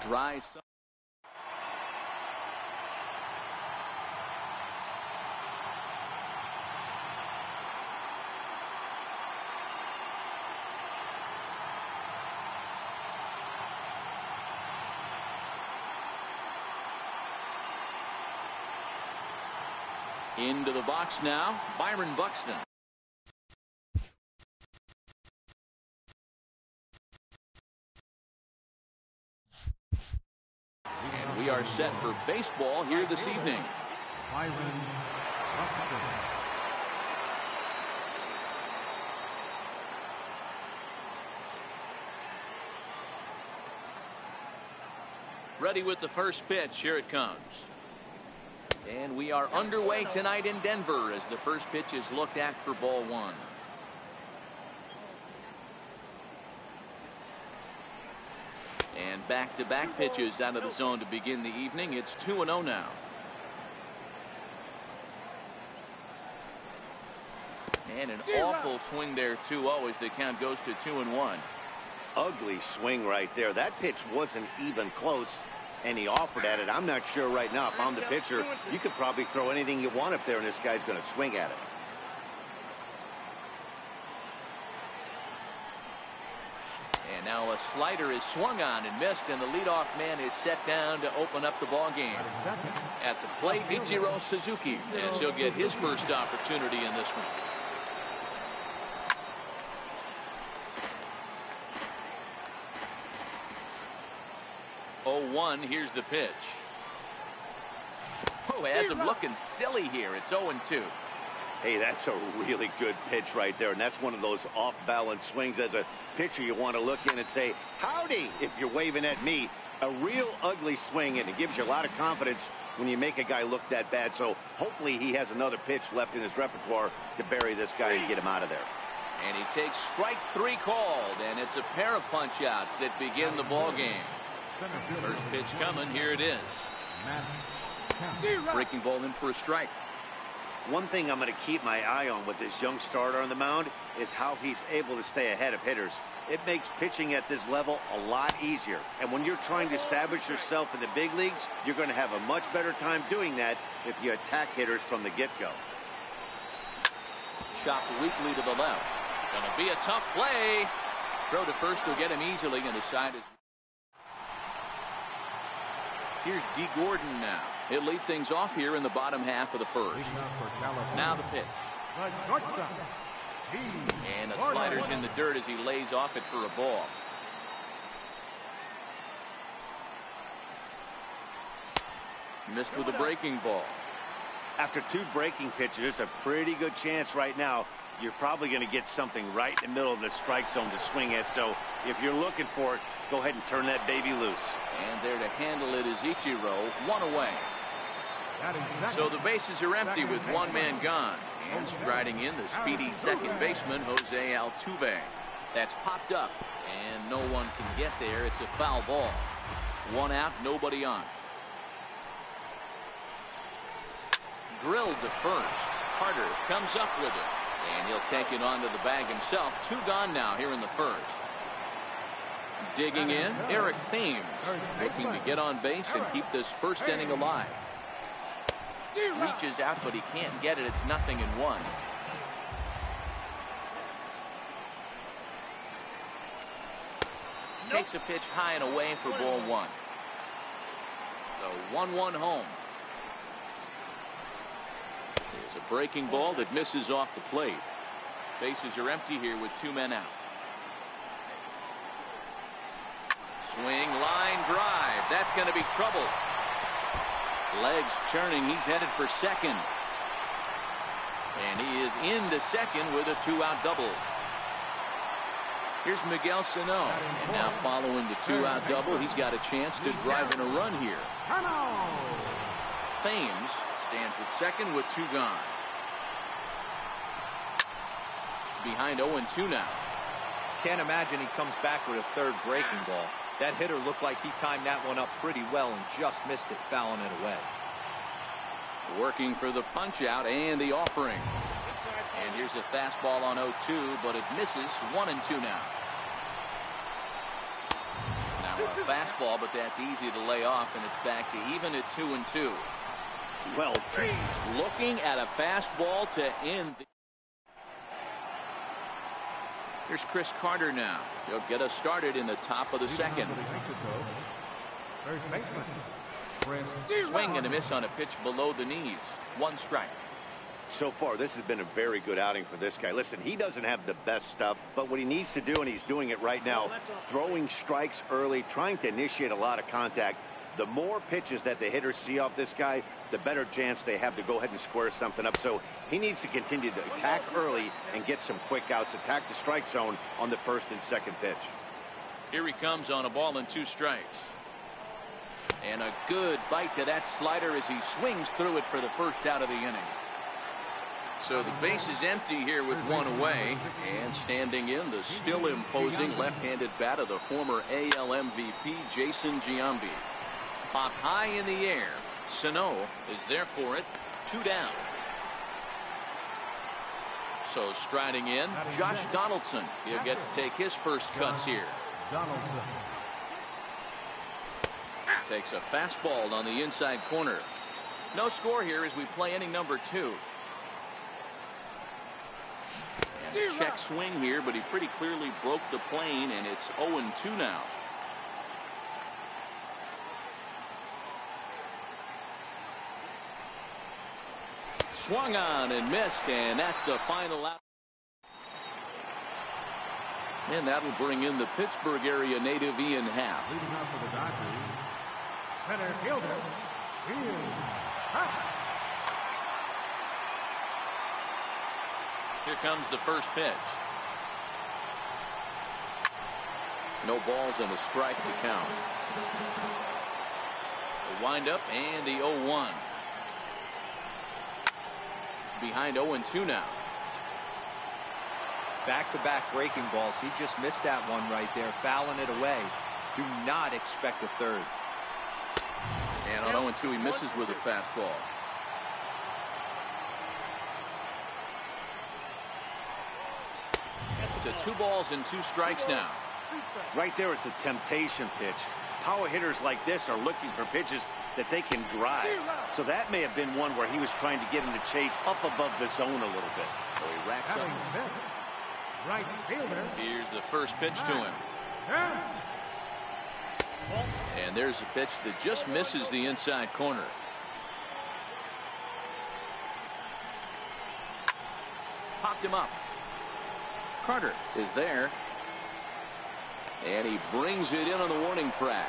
dry. Into the box now, Byron Buxton. And we are set for baseball here this evening. Byron Buxton. Ready with the first pitch. Here it comes. And we are underway tonight in Denver as the first pitch is looked at for ball one. And back-to-back pitches out of the zone to begin the evening. It's 2-0 now. And an awful swing there, 2-0, as the count goes to 2-1. Ugly swing right there. That pitch wasn't even close, and he offered at it. I'm not sure right now. If I'm the pitcher, you could probably throw anything you want up there, and this guy's going to swing at it. And now a slider is swung on and missed, and the leadoff man is set down to open up the ball game. At the plate, Ichiro Suzuki, as he'll get his first opportunity in this one. Here's the pitch. Oh, it has him looking silly here. It's 0-2. Hey, that's a really good pitch right there, and that's one of those off-balance swings. As a pitcher, you want to look in and say, howdy, if you're waving at me. A real ugly swing, and it gives you a lot of confidence when you make a guy look that bad. So hopefully he has another pitch left in his repertoire to bury this guy and get him out of there. And he takes strike 3 called, and it's a pair of punch-outs that begin the ball game. First pitch coming. Here it is. Breaking ball in for a strike. One thing I'm going to keep my eye on with this young starter on the mound is how he's able to stay ahead of hitters. It makes pitching at this level a lot easier. And when you're trying to establish yourself in the big leagues, you're going to have a much better time doing that if you attack hitters from the get-go. Chopped weakly to the left. Going to be a tough play. Throw to first will get him easily, and the side is... Here's D. Gordon now. He'll lead things off here in the bottom half of the first. Now the pitch. And the slider's in the dirt as he lays off it for a ball. Missed with a breaking ball. After 2 breaking pitches, there's a pretty good chance right now you're probably going to get something right in the middle of the strike zone to swing at. So if you're looking for it, go ahead and turn that baby loose. And there to handle it is Ichiro, 1 away. So the bases are empty with 1 man gone. And striding in, the speedy second baseman, Jose Altuve. That's popped up, and no one can get there. It's a foul ball. 1 out, nobody on. Drilled to first. Carter comes up with it. And he'll take it onto the bag himself. 2 gone now here in the first. Digging in, Eric Thames, looking to get on base and keep this first inning alive. Reaches out, but he can't get it. It's 0-1. Takes a pitch high and away for ball 1. So 1-1 home. It's a breaking ball that misses off the plate. Bases are empty here with 2 men out. Swing, line drive. That's going to be trouble. Legs churning. He's headed for second. And he is into second with a 2-out double. Here's Miguel Sano. And now following the 2-out double, he's got a chance to drive in a run here. Thames stands at second with 2 gone. Behind 0-2 now. Can't imagine he comes back with a 3rd breaking ball. That hitter looked like he timed that one up pretty well and just missed it, fouling it away. Working for the punch out and the offering. And here's a fastball on 0-2, but it misses. 1-2 now. Now Fastball, but that's easy to lay off, and it's back to even at 2-2. Well, looking at a fastball to end. Here's Chris Carter now. He'll get us started in the top of the second. Swing and a miss on a pitch below the knees. 1 strike. So far, this has been a very good outing for this guy. Listen, he doesn't have the best stuff, but what he needs to do, and he's doing it right now, throwing strikes early, trying to initiate a lot of contact. The more pitches that the hitters see off this guy, the better chance they have to go ahead and square something up. So he needs to continue to attack early and get some quick outs, attack the strike zone on the first and second pitch. Here he comes on a ball and 2 strikes. And a good bite to that slider as he swings through it for the first out of the inning. So the base is empty here with 1 away, and standing in the still imposing left-handed bat of the former AL MVP Jason Giambi. Popped high in the air. Sano is there for it. 2 down. So striding in, Josh Donaldson. He'll get to take his first cuts here. Takes a fastball on the inside corner. No score here as we play inning number 2. And a check swing here, but he pretty clearly broke the plane, and it's 0-2 now. Swung on and missed, and that's the final out. And that'll bring in the Pittsburgh area native Ian Happ. Leading up for the Dodgers, center fielder, Ian Happ. Here comes the first pitch. No balls and a strike to count. The windup and the 0-1. Behind 0-2 now. Back-to-back breaking balls. He just missed that one right there, fouling it away. Do not expect a third. And on 0-2, he misses with a fastball. To 2 balls and 2 strikes now. Right there is a temptation pitch. Power hitters like this are looking for pitches that they can drive. So that may have been one where he was trying to get him to chase up above the zone a little bit. So he racks up. Right fielder. Here's the first pitch to him. And there's a pitch that just misses the inside corner. Popped him up. Carter is there. And he brings it in on the warning track.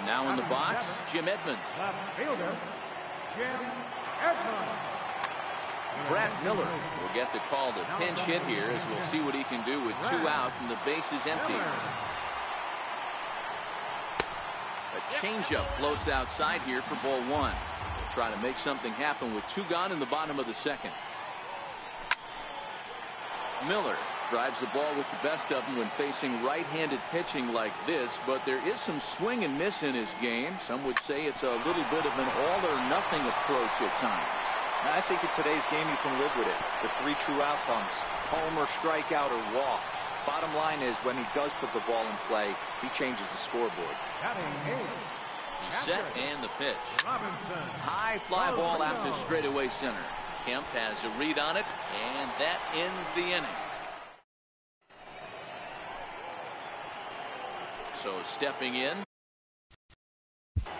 Now in the box, Jim Edmonds. Left fielder, Jim Edmonds. Brad Miller will get the call to pinch hit here as we'll see what he can do with 2 out and the base is empty. A changeup floats outside here for ball 1. We'll try to make something happen with 2 gone in the bottom of the second. Miller drives the ball with the best of them when facing right-handed pitching like this, but there is some swing and miss in his game. Some would say it's a little bit of an all-or-nothing approach at times. I think in today's game you can live with it. The 3 true outcomes: home or strikeout or walk. Bottom line is when he does put the ball in play, he changes the scoreboard. He's set and the pitch. High fly ball out to straightaway center. Kemp has a read on it, and that ends the inning. So stepping in.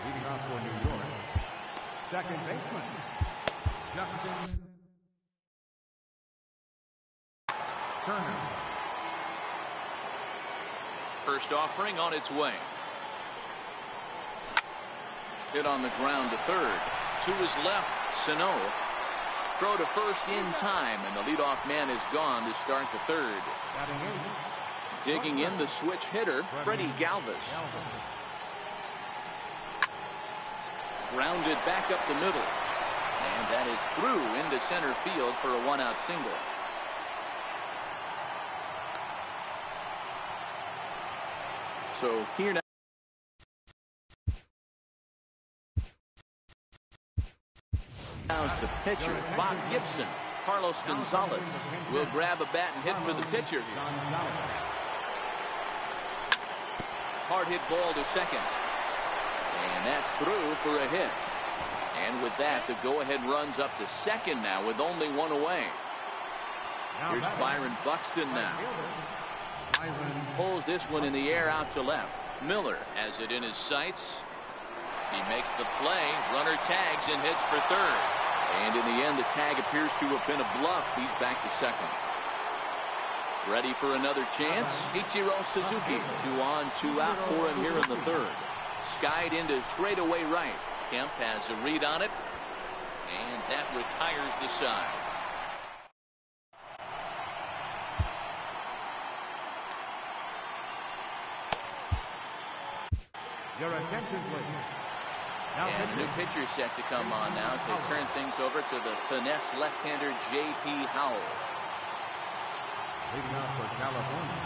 Leading off for New York, second baseman, Justin Turner. First offering on its way. Hit on the ground to third. To his left, Sano. Throw to first in time, and the leadoff man is gone to start the third. Digging in the switch hitter, Freddie Galvis. Grounded back up the middle. And that is through into center field for a 1-out single. So here now. Now's the pitcher, Bob Gibson. Carlos Gonzalez will grab a bat and hit for the pitcher here. Hard hit ball to second. And that's through for a hit. And with that, the go-ahead runs up to second now with only one away. Here's Byron Buxton now. Pulls this one in the air out to left. Miller has it in his sights. He makes the play. Runner tags and hits for third. And in the end, the tag appears to have been a bluff. He's back to second. Ready for another chance. Ichiro Suzuki. 2 on, 2 out for him here in the third. Skied into straightaway right. Kemp has a read on it. And that retires the side. Your attention, please. And a new pitcher set to come on now as they turn things over to the finesse left-hander J.P. Howell. Leading off for California,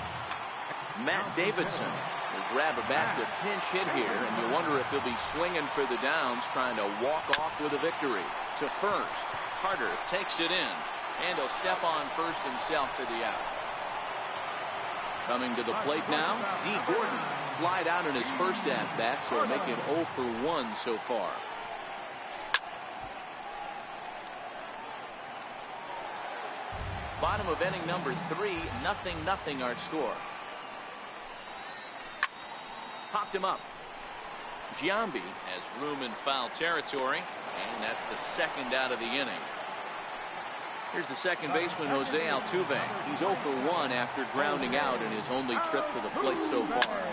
Matt Davidson will grab a bat to pinch hit here, and you wonder if he'll be swinging for the downs, trying to walk off with a victory. To first, Carter takes it in, and he'll step on first himself to the out. Coming to the plate now, D. Gordon. Flied out in his first at-bat, so making 0 for 1 so far. Bottom of inning number 3, 0-0 our score. Popped him up. Giambi has room in foul territory, and that's the second out of the inning. Here's the second baseman, Jose Altuve. He's 0 for 1 after grounding out in his only trip to the plate so far.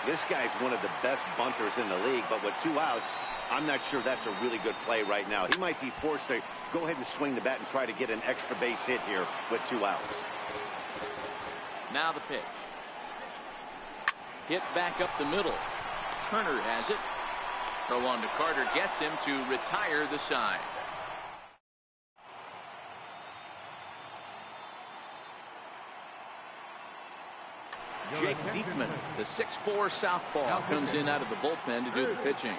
This guy's one of the best bunters in the league, but with 2 outs, I'm not sure that's a really good play right now. He might be forced to go ahead and swing the bat and try to get an extra base hit here with 2 outs. Now the pitch. Hit back up the middle. Turner has it. Throw on to Carter gets him to retire the side. Jake Diekman, the 6'4" southpaw, comes in out of the bullpen to do the pitching.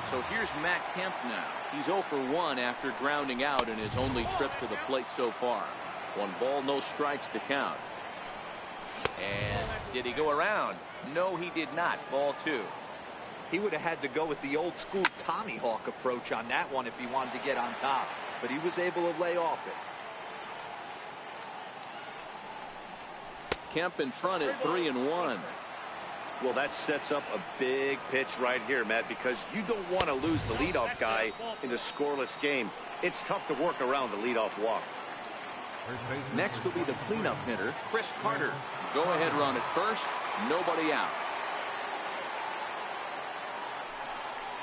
So here's Matt Kemp now. He's 0 for 1 after grounding out in his only trip to the plate so far. 1 ball, no strikes to count. And did he go around? No, he did not. Ball 2. He would have had to go with the old school Tommy Hawk approach on that one if he wanted to get on top, but he was able to lay off it. Kemp in front at 3-1. Well, that sets up a big pitch right here, Matt, because you don't want to lose the leadoff guy in a scoreless game. It's tough to work around the leadoff walk. Next will be the cleanup hitter, Chris Carter. Go-ahead run at first, nobody out.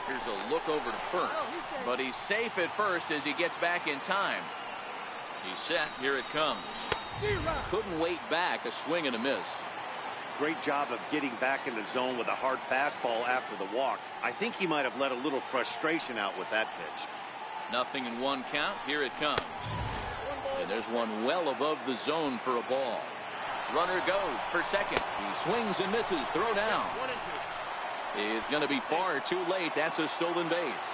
Here's a look over to first, but he's safe at first as he gets back in time. He's set, here it comes. Couldn't wait back, a swing and a miss. Great job of getting back in the zone with a hard fastball after the walk. I think he might have let a little frustration out with that pitch. 0-1 count, here it comes. And there's one well above the zone for a ball. Runner goes for second. He swings and misses, throw down. Is going to be far too late. That's a stolen base.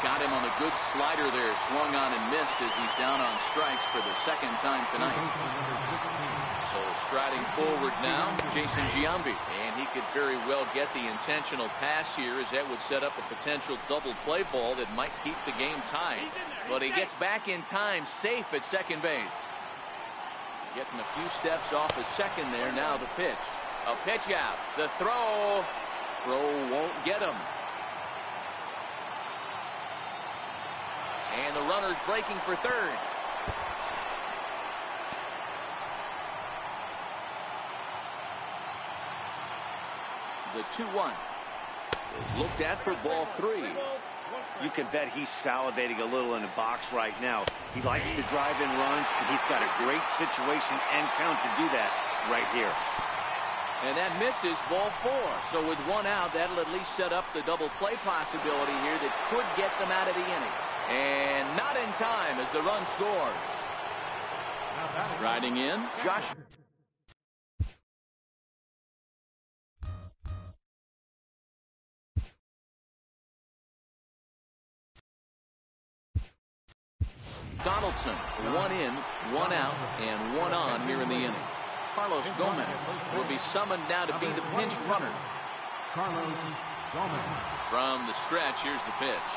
Got him on a good slider there. Swung on and missed as he's down on strikes for the second time tonight. So striding forward now, Jason Giambi. And he could very well get the intentional pass here, as that would set up a potential double play ball that might keep the game tied. But he gets back in time, safe at second base. Getting a few steps off his second there. Now the pitch. A pitch out. The throw. Throw won't get him. And the runner's breaking for third. The 2-1 is looked at for ball 3. You can bet he's salivating a little in the box right now. He likes to drive in runs, and he's got a great situation and count to do that right here. And that misses ball 4. So with 1 out, that'll at least set up the double play possibility here that could get them out of the inning. And not in time as the run scores. Striding in, Josh. Donaldson, one in, one out, and one on here in the inning. Carlos Gomez will be summoned now to be the pinch runner. Carlos Gomez. From the stretch, here's the pitch.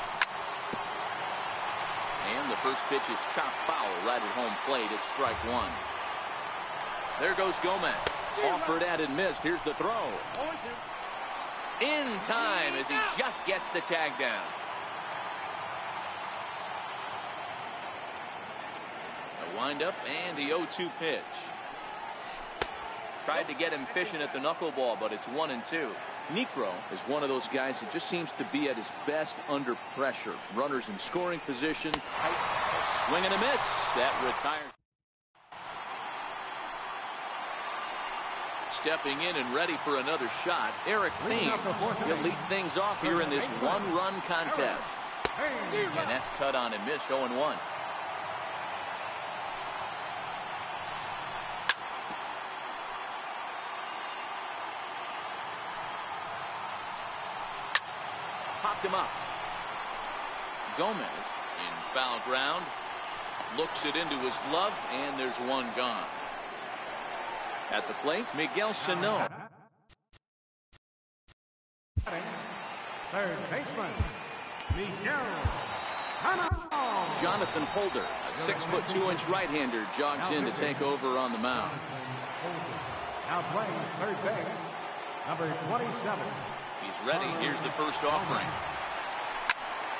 And the first pitch is chopped foul right at home plate. It's strike one. There goes Gomez. Offered at and missed. Here's the throw. In time as he just gets the tag down. A windup and the 0-2 pitch. Tried to get him fishing at the knuckleball, but it's 1-2. Niekro is one of those guys that just seems to be at his best under pressure. Runners in scoring position. Tight. A swing and a miss. That retires. Stepping in and ready for another shot, Eric Thames. He'll lead things off here in this one-run contest. And that's cut on and missed. 0-1. Popped him up. Gomez in foul ground. Looks it into his glove, and there's one gone. At the plate, Miguel Sano. Third baseman, Miguel Sano. Jonathan Holder, a 6'2" right-hander, jogs in to take over on the mound. Now playing third base, number 27. He's ready. Here's the first offering.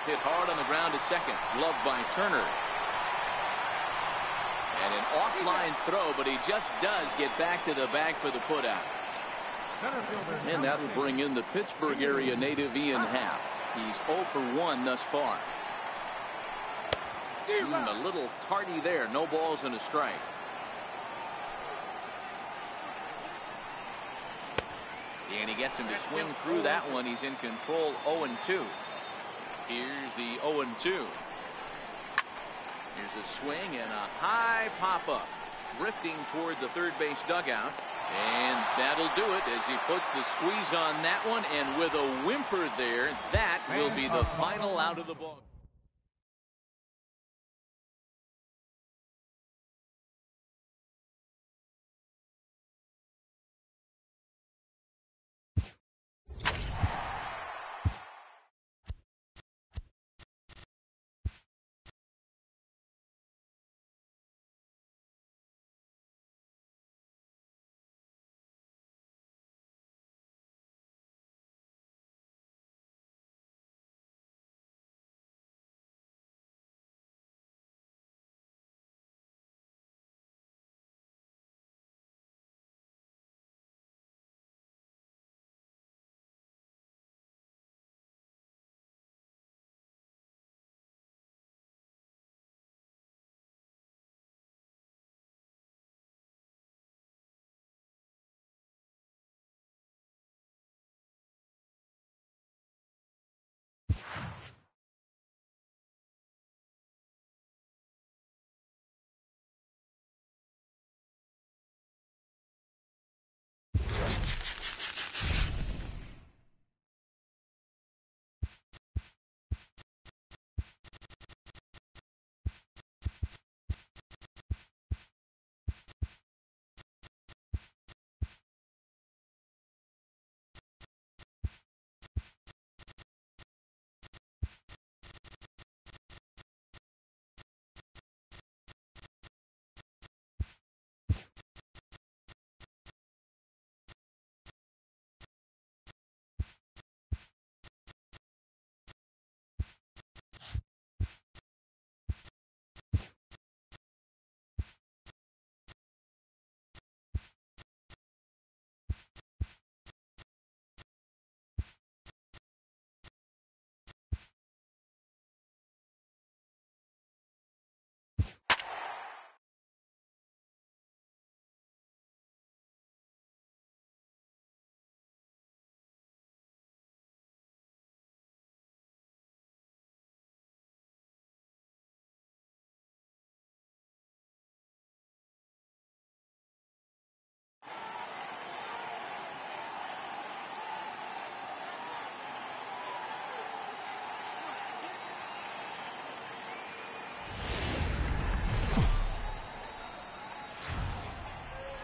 Hit hard on the ground to second. Gloved by Turner. And an offline throw, but he just does get back to the bag for the putout. And that will bring in the Pittsburgh area native Ian Happ. He's 0 for 1 thus far. A little tardy there. No balls and a strike. And he gets him to swing through that one. He's in control. 0-2. Here's the 0-2. Here's a swing and a high pop-up. Drifting toward the third base dugout. And that'll do it as he puts the squeeze on that one. And with a whimper there, that will be the final out of the ball.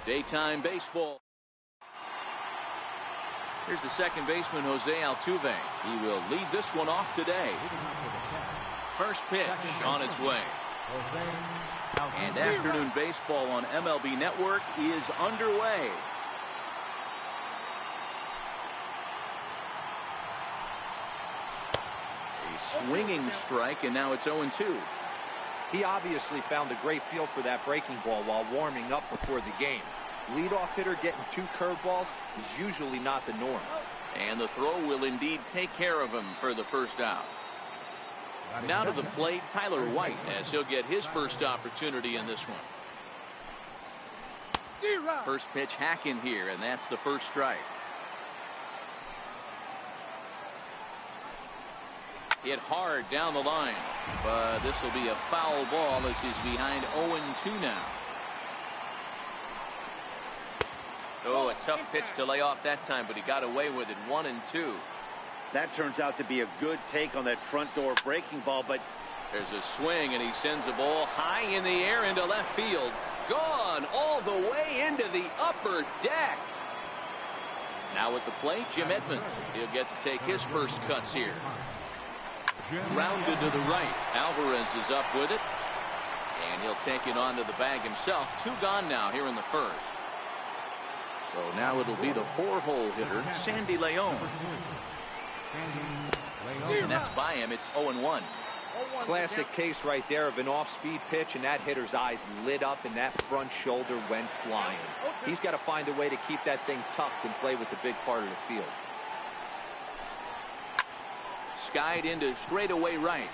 Daytime baseball. Here's the second baseman, Jose Altuve. He will lead this one off today. First pitch on its way. And afternoon baseball on MLB Network is underway. A swinging strike, and now it's 0-2. He obviously found a great feel for that breaking ball while warming up before the game. Leadoff hitter getting 2 curveballs is usually not the norm. And the throw will indeed take care of him for the first out. Now to the plate, Tyler White, as he'll get his first opportunity in this one. First pitch hack in here, and that's the first strike. Hit hard down the line, but this will be a foul ball as he's behind 0-2 now. Oh, a tough pitch to lay off that time, but he got away with it. 1-2. That turns out to be a good take on that front door breaking ball, but there's a swing, and he sends a ball high in the air into left field. Gone all the way into the upper deck. Now at the plate, Jim Edmonds. He'll get to take his first cuts here. Grounded to the right. Alvarez is up with it, and he'll take it onto the bag himself. 2 gone now here in the first. So now it'll be the 4-hole hitter, Sandy Leon. And that's by him. It's 0-1. Classic case right there of an off-speed pitch, and that hitter's eyes lit up and that front shoulder went flying. He's got to find a way to keep that thing tucked and play with the big part of the field. Skied into straightaway right.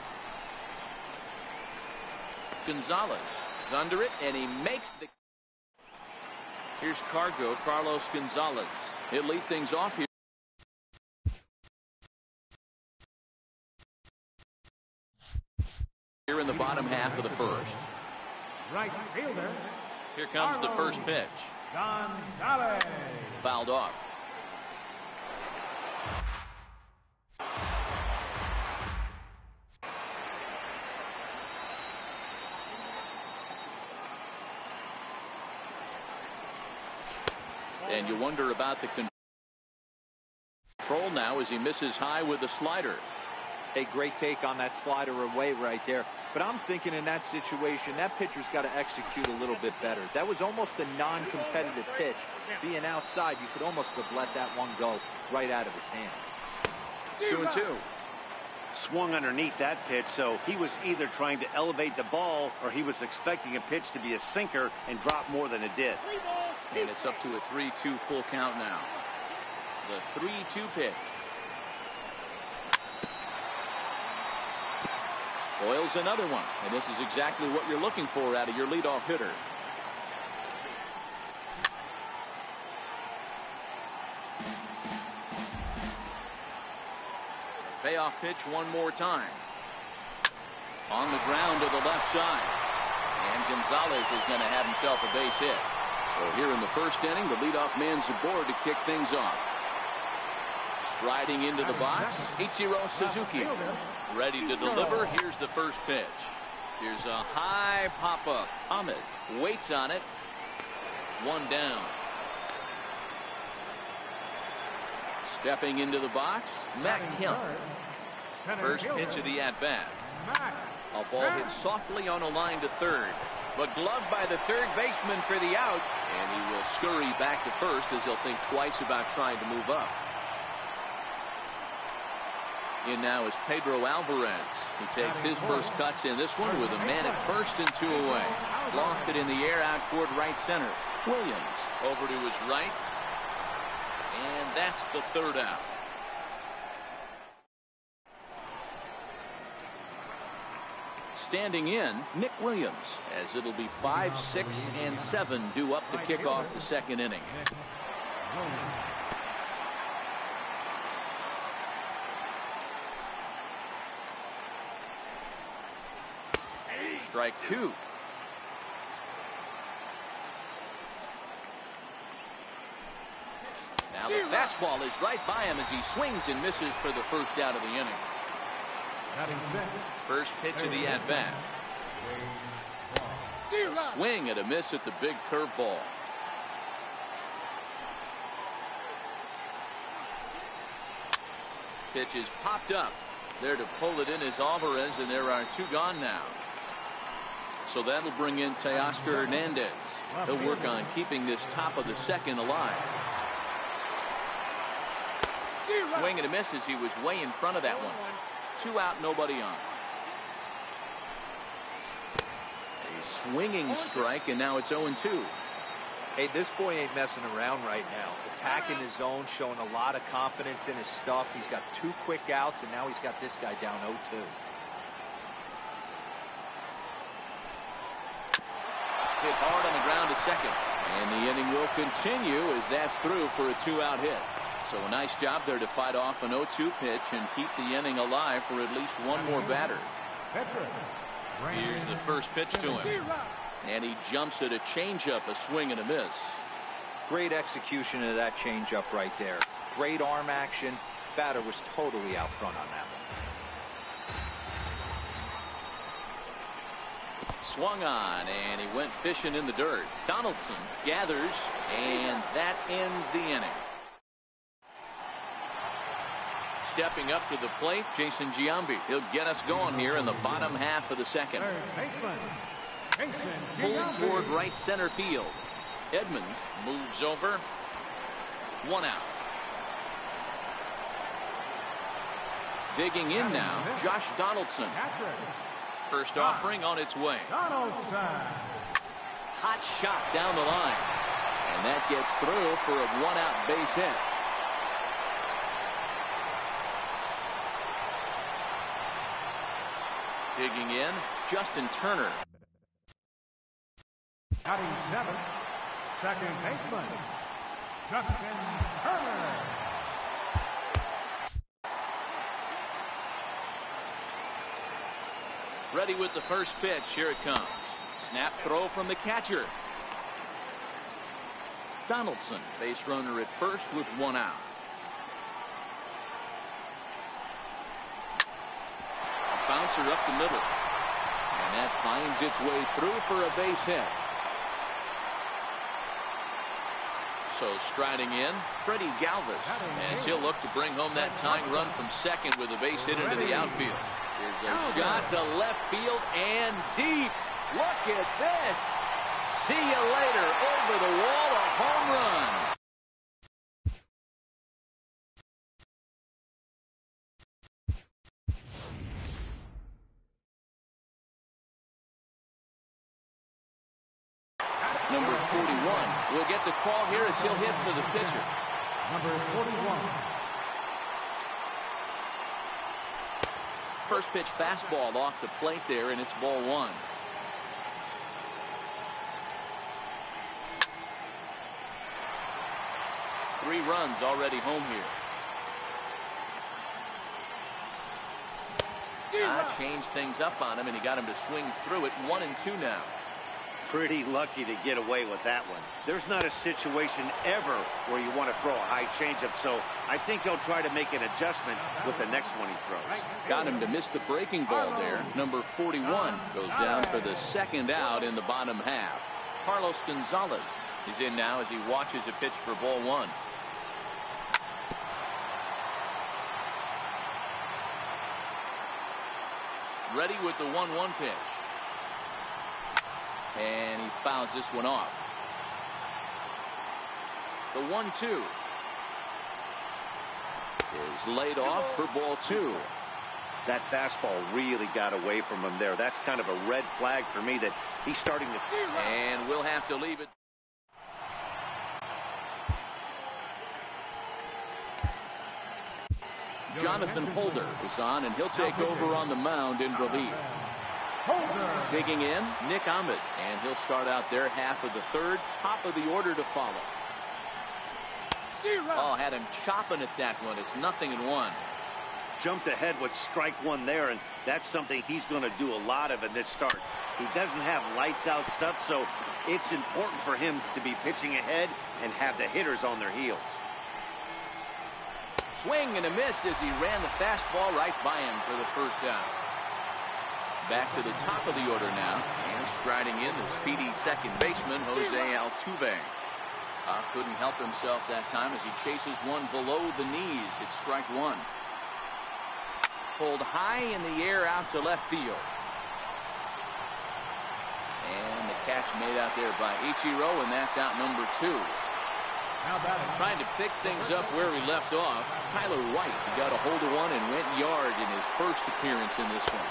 Gonzalez is under it, and he makes the... Here's Carlos Gonzalez. He'll lead things off here. Here in the bottom half of the first. Right fielder. Here comes the first pitch. Gonzalez. Fouled off. And you wonder about the control now as he misses high with the slider. A great take on that slider away right there. But I'm thinking in that situation, that pitcher's got to execute a little bit better. That was almost a non-competitive pitch. Being outside, you could almost have let that one go right out of his hand. 2-2. Swung underneath that pitch, so he was either trying to elevate the ball or he was expecting a pitch to be a sinker and drop more than it did. And it's up to a 3-2 full count now. The 3-2 pitch. Spoils another one, and this is exactly what you're looking for out of your leadoff hitter. Payoff pitch one more time. On the ground to the left side. And Gonzalez is going to have himself a base hit. So here in the first inning, the leadoff man's aboard to kick things off. Striding into the box, Ichiro Suzuki. Ready to deliver. Here's the first pitch. Here's a high pop-up. Ahmed waits on it. 1 down. Stepping into the box, Matt Kemp. First pitch of the at-bat. A ball hit softly on a line to third, but gloved by the third baseman for the out, and he will scurry back to first as he'll think twice about trying to move up. In now is Pedro Alvarez, who takes his first cuts in this one with a man at first and 2 away. Lofted in the air out toward right center. Williams over to his right, and that's the third out. Standing in, Nick Williams, as it'll be 5, 6, and 7 due up to kick off the second inning. Strike 2. Now the fastball is right by him as he swings and misses for the first out of the inning. First pitch of the at-bat. A swing and a miss at the big curveball. pitch is popped up. There to pull it in is Alvarez, and there are 2 gone now. So that'll bring in Teoscar Hernandez. He'll work on keeping this top of the second alive. Swing and a miss as he was way in front of that one. 2 out, nobody on. A swinging strike, and now it's 0-2. Hey, this boy ain't messing around right now. Attacking his zone, showing a lot of confidence in his stuff. He's got 2 quick outs, and now he's got this guy down 0-2. Hit hard on the ground to second. And the inning will continue as that's through for a 2-out hit. So a nice job there to fight off an 0-2 pitch and keep the inning alive for at least one more batter. Here's the first pitch to him. And he jumps at a changeup, a swing and a miss. Great execution of that changeup right there. Great arm action. Batter was totally out front on that one. Swung on, and he went fishing in the dirt. Donaldson gathers, and that ends the inning. Stepping up to the plate, Jason Giambi. He'll get us going here in the bottom half of the second. Pulled toward right center field. Edmonds moves over. 1 out. Digging in now, Josh Donaldson. First offering on its way. Hot shot down the line. And that gets through for a 1-out base hit. Digging in, Justin Turner. Batting 7th, second baseman, Justin Turner. Ready with the first pitch. Here it comes. Snap throw from the catcher. Donaldson, base runner at first with 1 out. Bouncer up the middle. And that finds its way through for a base hit. So striding in, Freddie Galvis, as he'll look to bring home that tying run from second with a base hit into the outfield. Here's a shot to left field and deep. Look at this. See you later. Over the wall, a home run. Number 41 will get the call here as he'll hit for the pitcher. Number 41. First pitch fastball off the plate there, and it's ball 1. Three runs already home here. Changed things up on him, and he got him to swing through it. 1-2 now. Pretty lucky to get away with that one. There's not a situation ever where you want to throw a high changeup, so I think he'll try to make an adjustment with the next one he throws. Got him to miss the breaking ball there. Number 41 goes down for the second out in the bottom half. Carlos Gonzalez is in now as he watches a pitch for ball 1. Ready with the 1-1 pitch. And he fouls this one off. The 1-2 is laid off for ball 2. That fastball really got away from him there. That's kind of a red flag for me that he's starting to... And we'll have to leave it. Jonathan Holder is on, and he'll take over on the mound in relief. Digging in, Nick Ahmed, and he'll start out their half of the third. Top of the order to follow. Oh, had him chopping at that one. It's 0-1. Jumped ahead with strike 1 there, and that's something he's going to do a lot of in this start. He doesn't have lights out stuff, so it's important for him to be pitching ahead and have the hitters on their heels. Swing and a miss as he ran the fastball right by him for the first out. Back to the top of the order now, and striding in the speedy second baseman, Jose Altuve. Couldn't help himself that time as he chases one below the knees. It's strike 1. Pulled high in the air out to left field. And the catch made out there by Ichiro, and that's out number 2. Trying to pick things up where he left off, Tyler White. He got a hold of one and went yard in his first appearance in this one.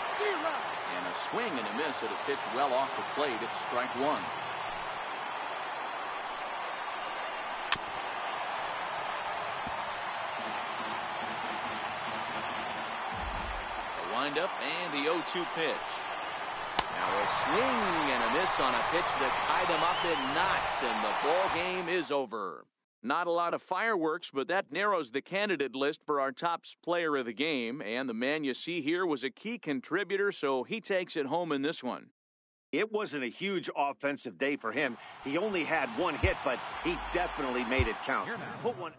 And a swing and a miss at a pitch well off the plate. It's strike 1. A windup and the 0-2 pitch. Now a swing and a miss on a pitch that tied him up in knots, and the ball game is over. Not a lot of fireworks, but that narrows the candidate list for our top player of the game. And the man you see here was a key contributor, so he takes it home in this one. It wasn't a huge offensive day for him. He only had one hit, but he definitely made it count. Put one.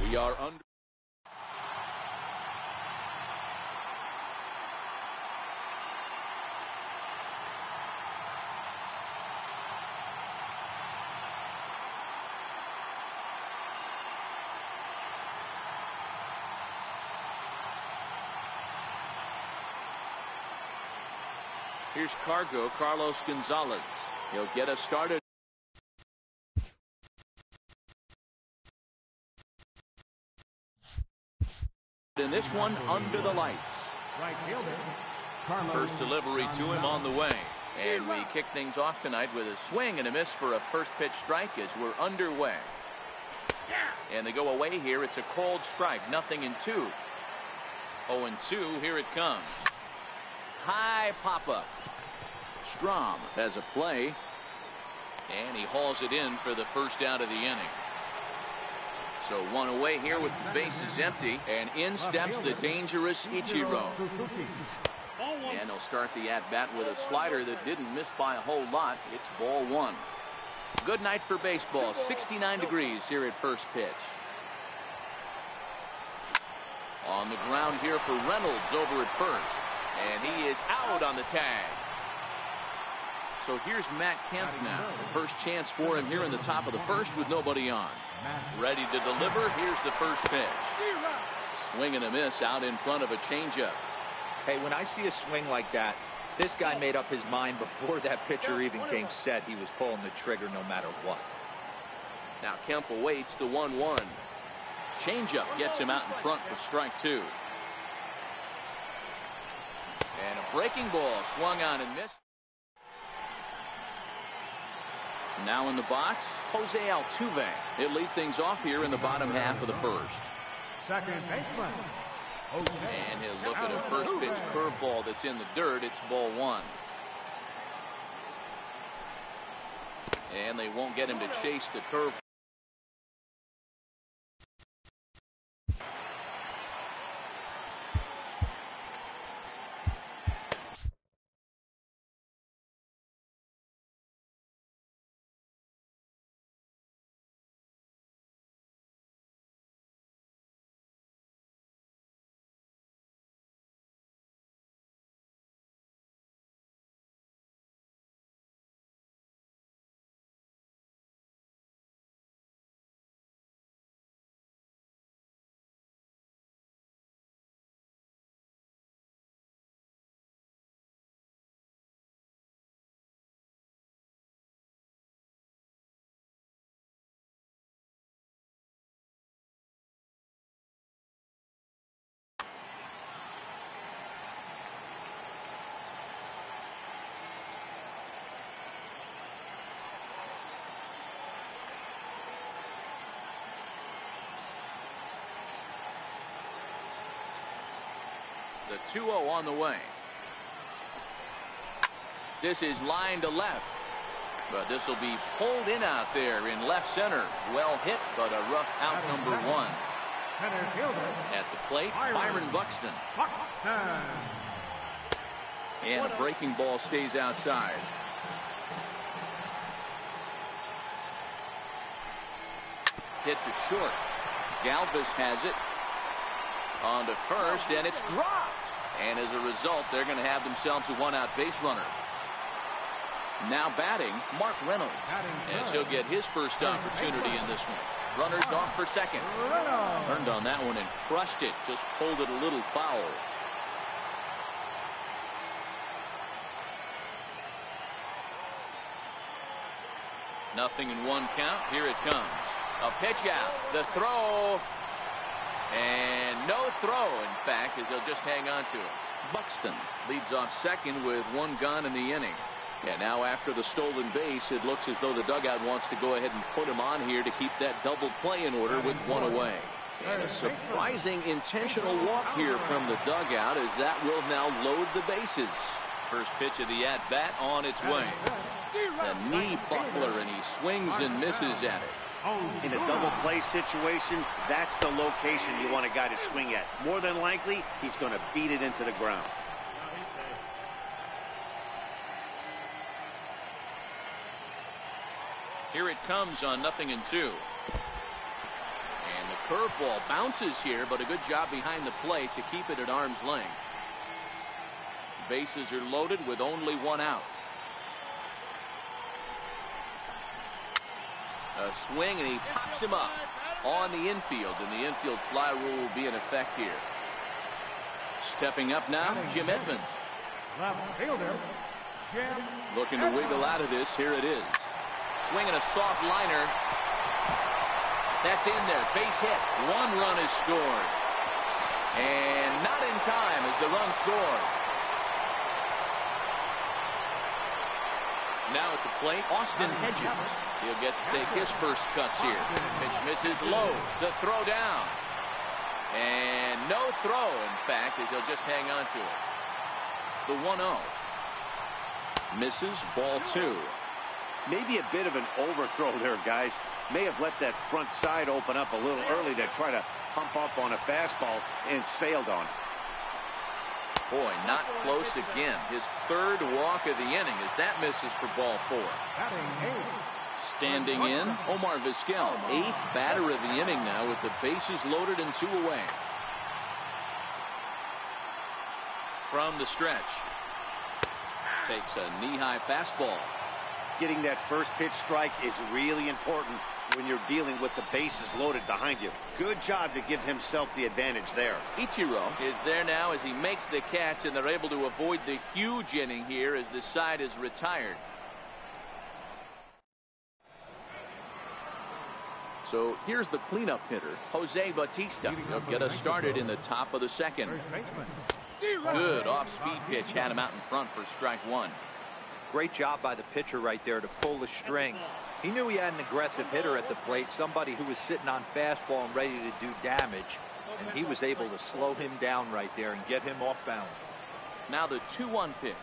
We are under. Here's Carlos Gonzalez. He'll get us started. In this one, under the lights. First delivery to him on the way. And we kick things off tonight with a swing and a miss for a first pitch strike as we're underway. And they go away here. It's a cold strike. 0-2. 0-2. Here it comes. High pop-up. Strom has a play. And he hauls it in for the first out of the inning. So one away here with the bases empty, and in steps the dangerous Ichiro. And he'll start the at-bat with a slider that didn't miss by a whole lot. It's ball 1. Good night for baseball. 69 degrees here at first pitch. On the ground here for Reynolds over at first. And he is out on the tag. So here's Matt Kemp now. First chance for him here in the top of the first with nobody on. Ready to deliver. Here's the first pitch. Swing and a miss out in front of a changeup. Hey, when I see a swing like that, this guy made up his mind before that pitcher even came set. He was pulling the trigger no matter what. Now Kemp awaits the 1-1. Changeup gets him out in front for strike 2. And a breaking ball swung on and missed. Now in the box, Jose Altuve. He'll lead things off here in the bottom half of the first. second baseman. And he'll look at a first pitch curveball that's in the dirt. It's ball one. And they won't get him to chase the curve. The 2-0 on the way. This is line to left. But this will be pulled in out there in left center. Well hit, but a rough out number one. At the plate, Byron Buxton. And a breaking ball stays outside. Hit to short. Galvis has it. On to first, and it's dropped. And as a result, they're going to have themselves a one-out base runner. Now batting, Mark Reynolds, as he'll get his first opportunity in this one. Runners off for second. Turned on that one and crushed it. Just pulled it a little foul. Nothing in one count. Here it comes. A pitch out. The throw. And no throw, in fact, as they'll just hang on to it. Buxton leads off second with one gone in the inning. And now after the stolen base, it looks as though the dugout wants to go ahead and put him on here to keep that double play in order with one away. And a surprising intentional walk here from the dugout as that will now load the bases. First pitch of the at-bat on its way. A knee buckler, and he swings and misses at it. In a double play situation, that's the location you want a guy to swing at. More than likely, he's going to beat it into the ground. Here it comes on 0-2. And the curveball bounces here, but a good job behind the plate to keep it at arm's length. Bases are loaded with only one out. A swing, and he pops him up on the infield, and the infield fly rule will be in effect here. Stepping up now, Jim Edmonds. Left fielder, Jim. Looking to wiggle out of this. Here it is. Swinging a soft liner. That's in there. Base hit. One run is scored. And not in time as the run scored. Now at the plate, Austin Hedges. He'll get to take his first cuts here. Pitch misses low. The throw down. And no throw, in fact, as he'll just hang on to it. The 1-0. Misses, ball two. Maybe a bit of an overthrow there, guys. May have let that front side open up a little early to try to pump up on a fastball and sailed on it. Boy, not close again. His third walk of the inning as that misses for ball four. Standing in, Omar Vizquel, eighth batter of the inning now with the bases loaded and two away. From the stretch. Takes a knee-high fastball. Getting that first pitch strike is really important when you're dealing with the bases loaded behind you. Good job to give himself the advantage there. Ichiro is there now as he makes the catch, and they're able to avoid the huge inning here as the side is retired. So here's the cleanup hitter, Jose Bautista. He'll get us started in the top of the second. Good off-speed pitch had him out in front for strike one. Great job by the pitcher right there to pull the string. He knew he had an aggressive hitter at the plate, somebody who was sitting on fastball and ready to do damage. And he was able to slow him down right there and get him off balance. Now the 2-1 pitch.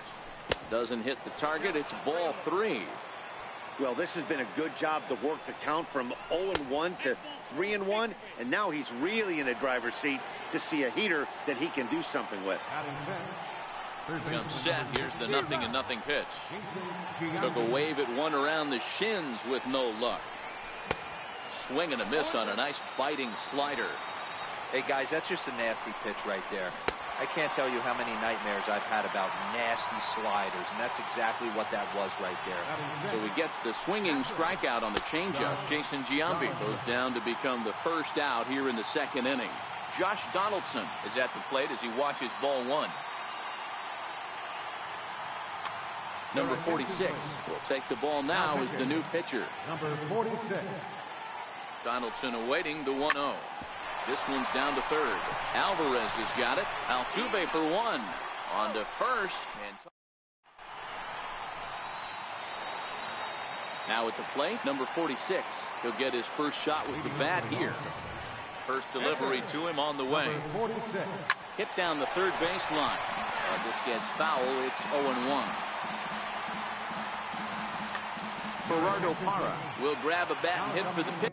Doesn't hit the target. It's ball 3. Well, this has been a good job to work the count from 0-1 to 3-1, and now he's really in the driver's seat to see a heater that he can do something with. Comes set. Here's the 0-0 pitch. Took a wave at one around the shins with no luck. Swing and a miss on a nice biting slider. Hey, guys, that's just a nasty pitch right there. I can't tell you how many nightmares I've had about nasty sliders, and that's exactly what that was right there. So he gets the swinging strikeout on the changeup. Jason Giambi goes down to become the first out here in the 2nd inning. Josh Donaldson is at the plate as he watches ball 1. Number 46 will take the ball now as the new pitcher. Number 46. Donaldson awaiting the 1-0. This one's down to third. Alvarez has got it. Altuve for 1. On to first. And now at the plate, number 46. He'll get his first shot with the bat here. First delivery to him on the way. Hit down the third baseline. This gets foul. It's 0-1. Gerardo Parra will grab a bat and hit for the pitch.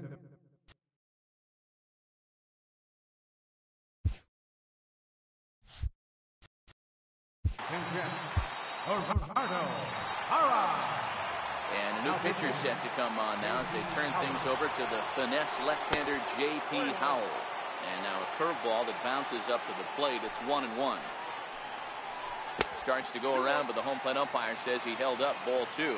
And a new pitcher set to come on now as they turn things over to the finesse left-hander J.P. Howell. And now a curveball that bounces up to the plate. It's 1-1. Starts to go around, but the home plate umpire says he held up ball 2.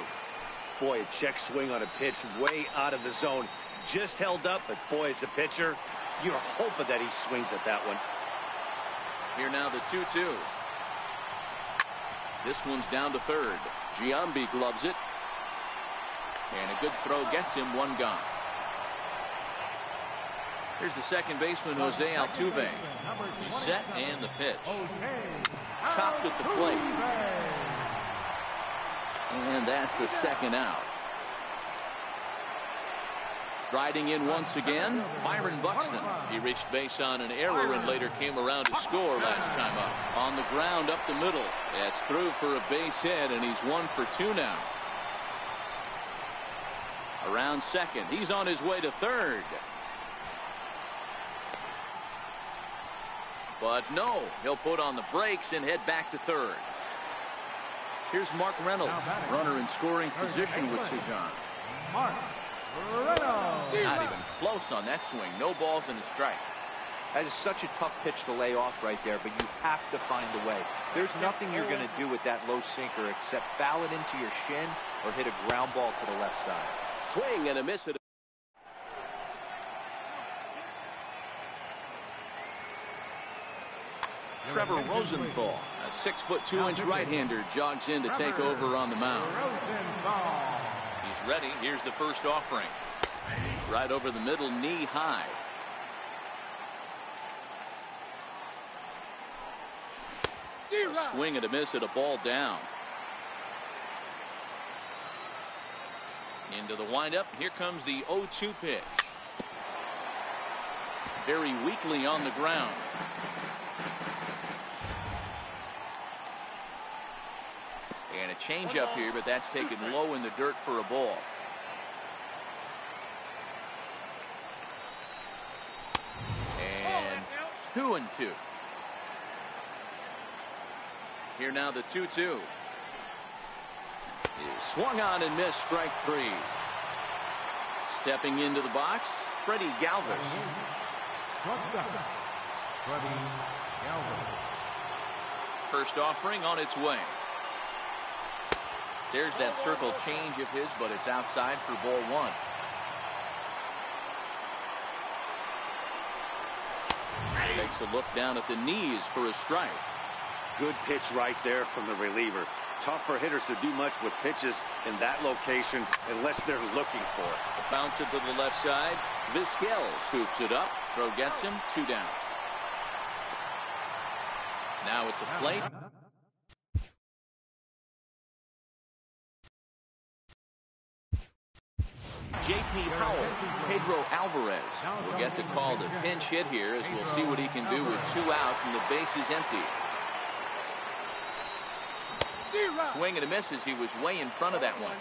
Boy, a check swing on a pitch way out of the zone. Just held up, but boy, as a pitcher, you're hoping that he swings at that one. Here now the 2-2. This one's down to third. Giambi gloves it. And a good throw gets him 1 gone. Here's the second baseman, Jose Altuve. He's set and the pitch. Chopped at the plate. And that's the 2nd out. Riding in once again, Byron Buxton. He reached base on an error and later came around to score last time up. On the ground up the middle. That's through for a base hit, and he's 1 for 2 now. Around second. He's on his way to third. But no, he'll put on the brakes and head back to third. Here's Mark Reynolds, runner in scoring position with 2 gone. Mark Reynolds. Not even close on that swing. No balls and a strike. That is such a tough pitch to lay off right there, but you have to find a way. There's nothing you're going to do with that low sinker except foul it into your shin or hit a ground ball to the left side. Swing and a miss. Trevor Rosenthal, a 6'2" right-hander, jogs in to take over on the mound. He's ready. Here's the first offering. Right over the middle, knee high. A swing and a miss at a ball down. Into the windup. Here comes the 0-2 pitch. Very weakly on the ground. And a changeup here, but that's taken low in the dirt for a ball. And 2-2. Here now the 2-2. Swung on and missed, strike 3. Stepping into the box, Freddie Galvis. First offering on its way. There's that circle change of his, but it's outside for ball 1. Takes a look down at the knees for a strike. Good pitch right there from the reliever. Tough for hitters to do much with pitches in that location unless they're looking for it. Bounce it to the left side. Vizquel scoops it up. Throw gets him. 2 down. Now at the plate. J.P. Howell Pedro Alvarez will get the call to pinch hit here, as we'll see what he can do with 2 outs and the bases empty. Swing and a miss as he was way in front of that one.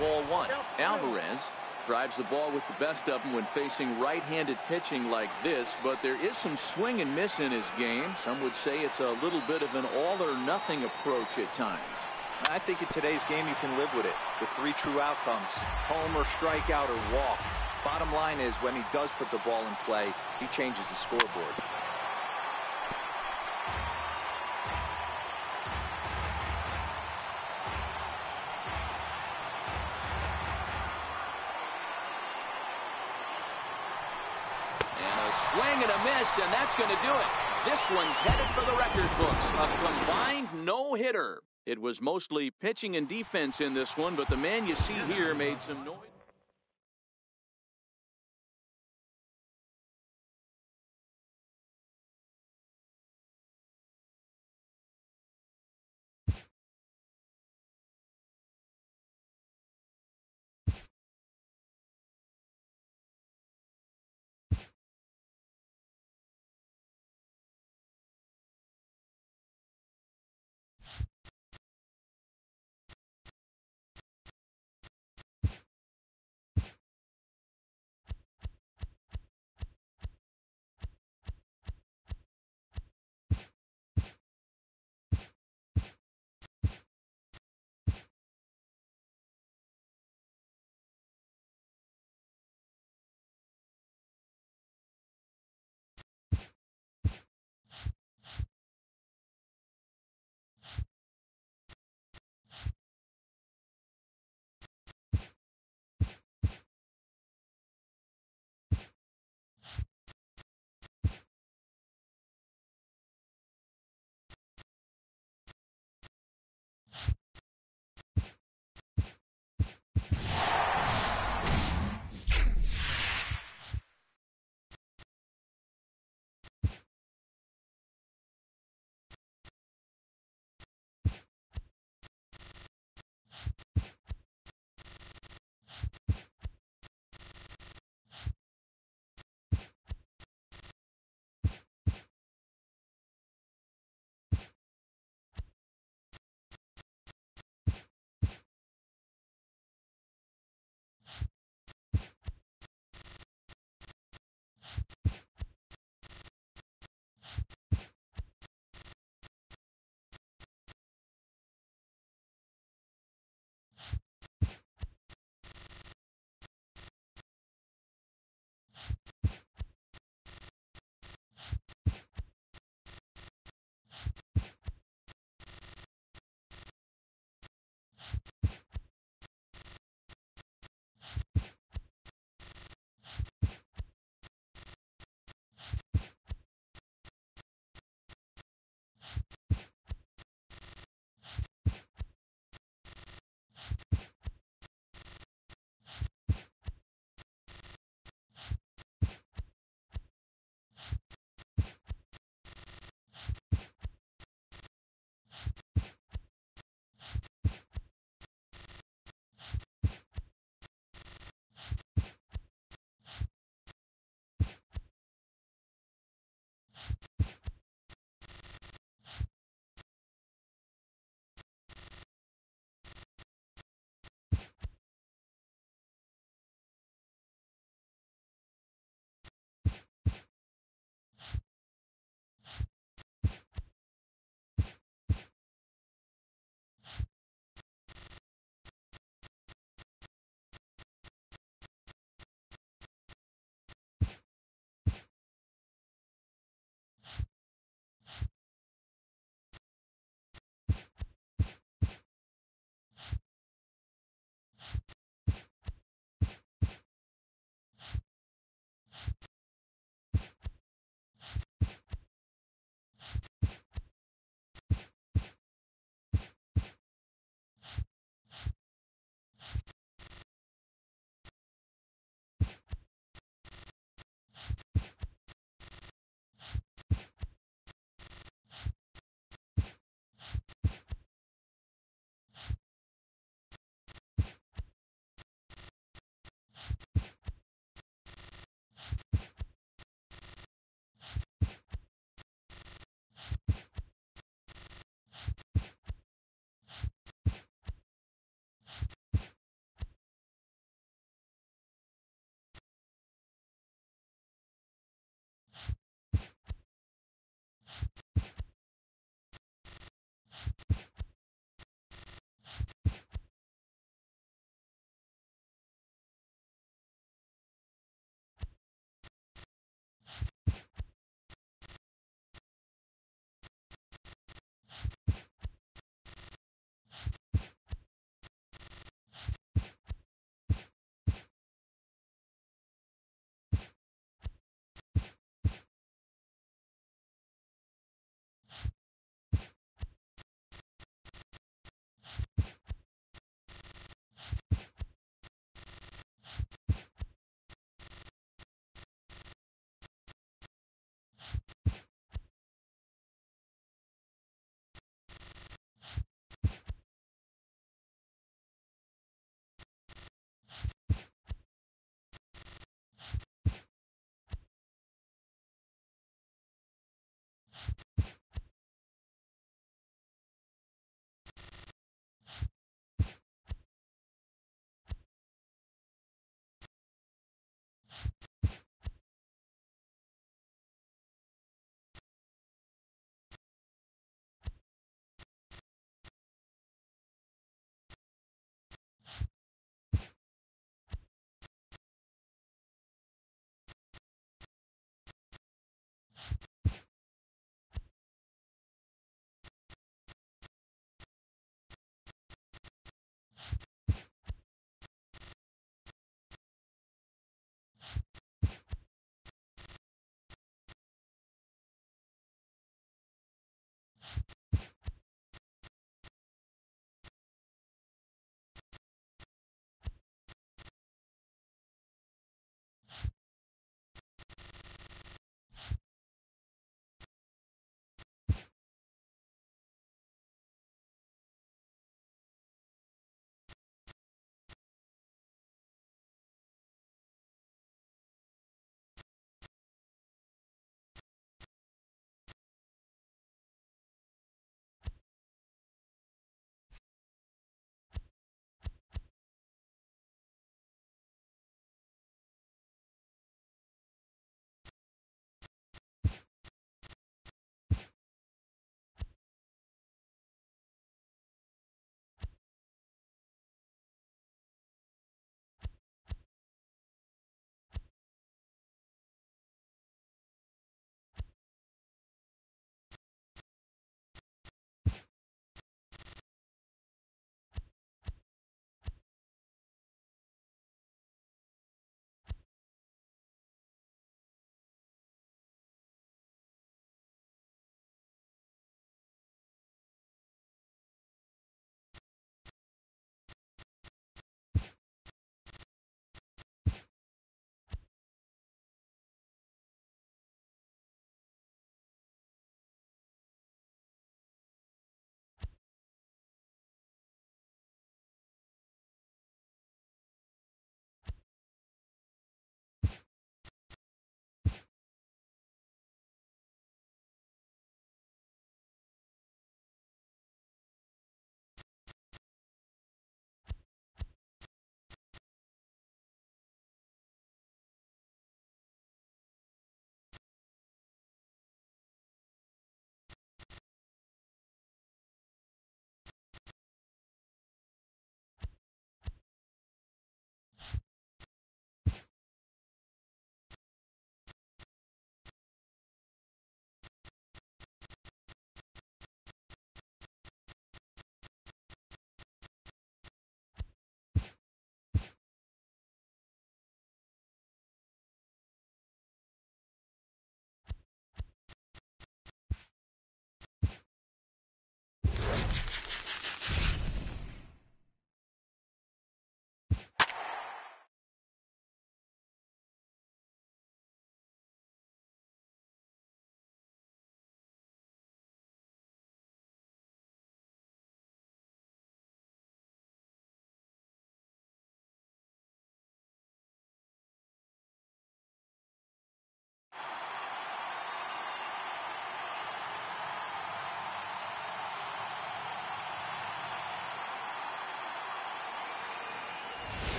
Ball 1. Alvarez drives the ball with the best of them when facing right-handed pitching like this, but there is some swing and miss in his game. Some would say it's a little bit of an all-or-nothing approach at times. I think in today's game you can live with it. The 3 true outcomes: home or strikeout or walk. Bottom line is, when he does put the ball in play, he changes the scoreboard. Swing and a miss, and that's going to do it. This one's headed for the record books. A combined no-hitter. It was mostly pitching and defense in this one, but the man you see here made some noise.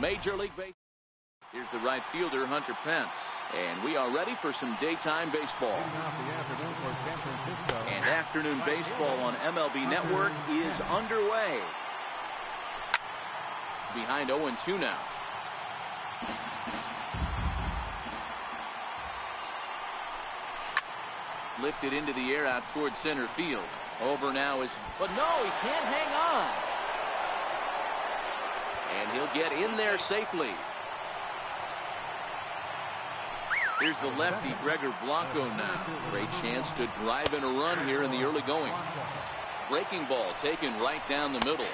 Major League Baseball. Here's the right fielder, Hunter Pence. And we are ready for some daytime baseball. And afternoon baseball on MLB Network is underway. Behind 0-2 now. Lifted into the air out towards center field. Over now is, but no, he can't hang on. And he'll get in there safely. Here's the lefty, Gregor Blanco now. Great chance to drive in a run here in the early going. Breaking ball taken right down the middle.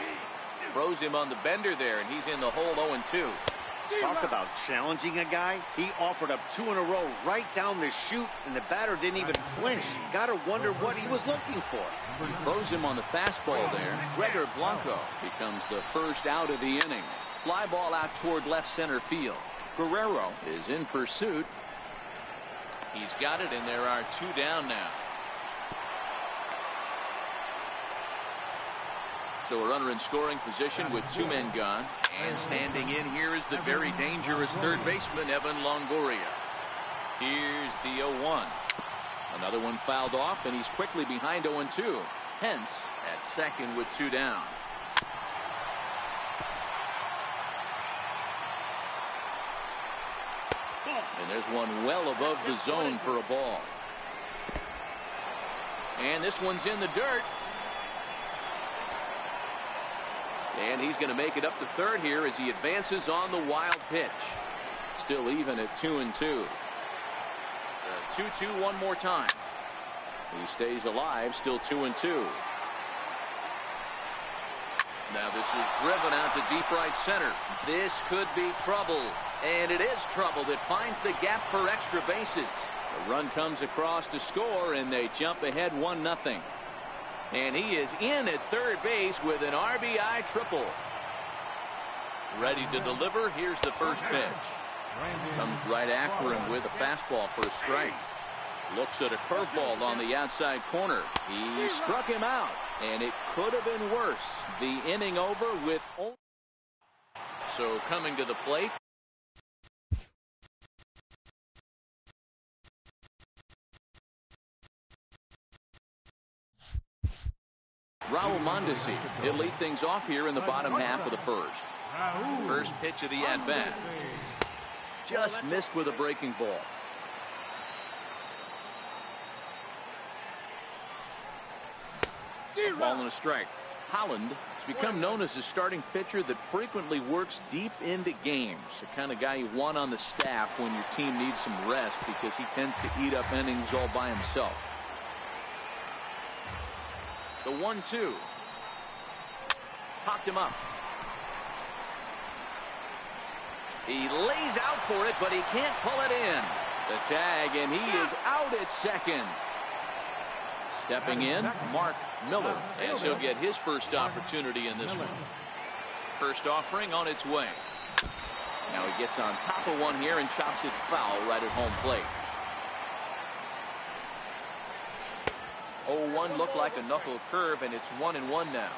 Throws him on the bender there, and he's in the hole 0-2. Talk about challenging a guy. He offered up 2 in a row right down the chute, and the batter didn't even flinch. Gotta wonder what he was looking for. He throws him on the fastball there. Gregor Blanco becomes the first out of the inning. Fly ball out toward left center field. Guerrero is in pursuit. He's got it, and there are 2 down now. So a runner in scoring position with 2 men gone. And standing in here is the very dangerous third baseman, Evan Longoria. Here's the 0-1. Another one fouled off, and he's quickly behind 0-2. Hence, at second with 2 down. And there's one well above the zone for a ball. And this one's in the dirt. And he's going to make it up to third here as he advances on the wild pitch. Still even at 2-2. 2-2 one more time. He stays alive, still 2-2. Now this is driven out to deep right center. This could be trouble. And it is trouble that finds the gap for extra bases. The run comes across to score, and they jump ahead 1-0. And he is in at third base with an RBI triple. Ready to deliver. Here's the first pitch. Comes right after him with a fastball for a strike. Looks at a curveball on the outside corner. He struck him out, and it could have been worse. The inning over with only. So coming to the plate. Raul Mondesi. He'll lead things off here in the bottom half of the first. First pitch of the at-bat. Just missed with a breaking ball. Ball and a strike. Holland has become known as a starting pitcher that frequently works deep into games. The kind of guy you want on the staff when your team needs some rest because he tends to eat up innings all by himself. The 1-2. Popped him up. He lays out for it, but he can't pull it in. The tag, and he is out at second. Stepping in, Mark Miller, as he'll get his first opportunity in this one. First offering on its way. Now he gets on top of one here and chops it foul right at home plate. 0-1 looked like a knuckle curve, and it's 1-1 now.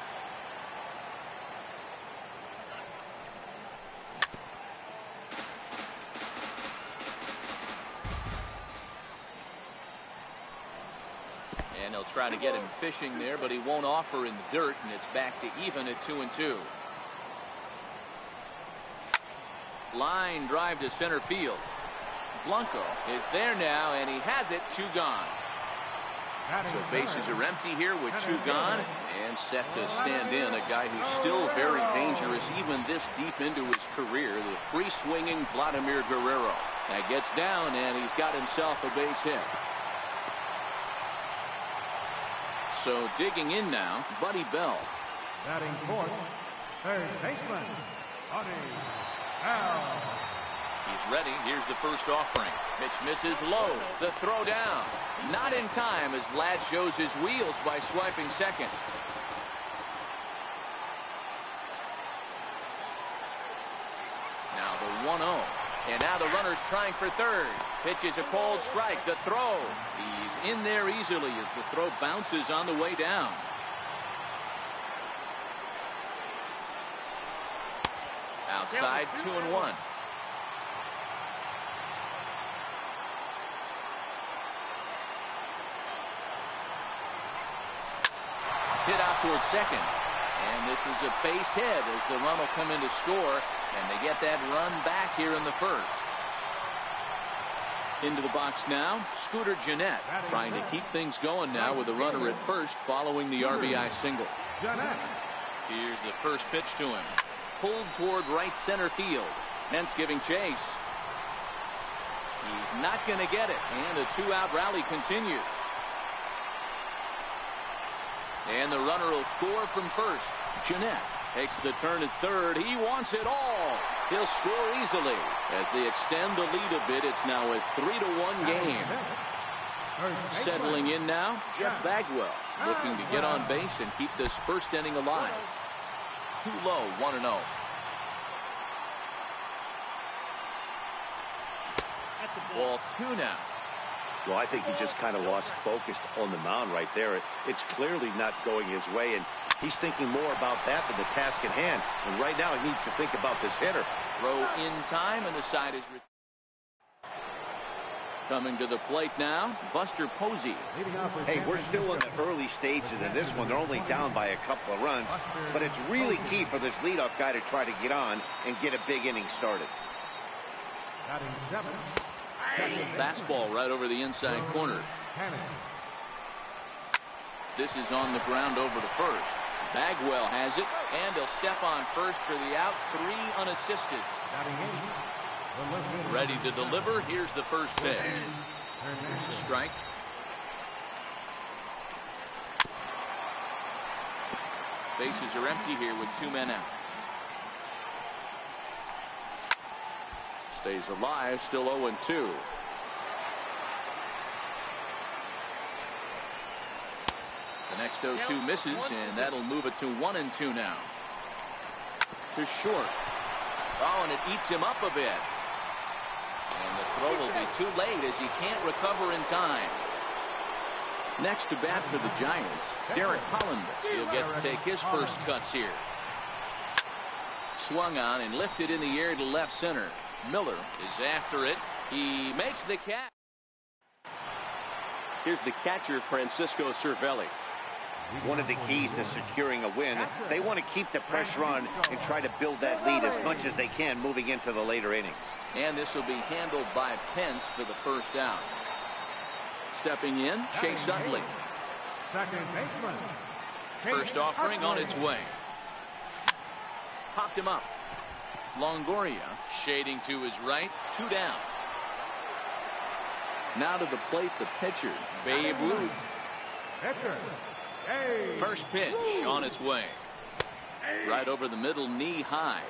And he'll try to get him fishing there, but he won't offer in the dirt, and it's back to even at 2-2. Line drive to center field. Blanco is there now, and he has it. 2 gone. So bases are empty here with 2 gone, and set to stand in a guy who's still very dangerous even this deep into his career, the free-swinging Vladimir Guerrero. That gets down, and he's got himself a base hit. So digging in now, Buddy Bell. Batting fourth, third baseman, Buddy Bell. He's ready. Here's the first offering. Pitch misses low. The throw down. Not in time as Vlad shows his wheels by swiping second. Now the 1-0. And now the runner's trying for third. Pitch is a cold strike. The throw. He's in there easily as the throw bounces on the way down. Outside, 2-1. Hit out towards second. And this is a base hit as the run will come in to score. And they get that run back here in the first. Into the box now, Scooter Gennett trying to keep things going now with a runner at first following the RBI single. Here's the first pitch to him. Pulled toward right center field. Hence giving chase. He's not going to get it. And the two-out rally continues. And the runner will score from first. Gennett takes the turn at third. He wants it all. He'll score easily. As they extend the lead a bit, it's now a 3-1 game. Settling in now, Jeff Bagwell looking to get on base and keep this first inning alive. Too low, 1-0. Ball 2 now. Well, I think he just kind of lost focus on the mound right there. It's clearly not going his way, and he's thinking more about that than the task at hand. And right now he needs to think about this hitter. Throw in time, and the side is coming to the plate now, Buster Posey. Hey, we're still in the early stages of this one. They're only down by a couple of runs, but it's really key for this leadoff guy to try to get on and get a big inning started. Fastball right over the inside corner. This is on the ground over to first. Bagwell has it, and he'll step on first for the out. 3 unassisted. Ready to deliver. Here's the first pitch. Strike. Bases are empty here with 2 men out. Stays alive, still 0-2. The next 0-2 misses, and that'll move it to 1-2 now. To short. Oh, and it eats him up a bit. And the throw will be too late as he can't recover in time. Next to bat for the Giants, Derek Holland. He'll get to take his first cuts here. Swung on and lifted in the air to left center. Miller is after it. He makes the catch. Here's the catcher, Francisco Cervelli. One of the keys to securing a win, they want to keep the pressure on and try to build that lead as much as they can moving into the later innings. And this will be handled by Pence for the first out. Stepping in, Chase Utley. First offering on its way. Popped him up. Longoria shading to his right. 2 down. Now to the plate, the pitcher, Babe Ruth. First pitch on its way. Right over the middle, knee high.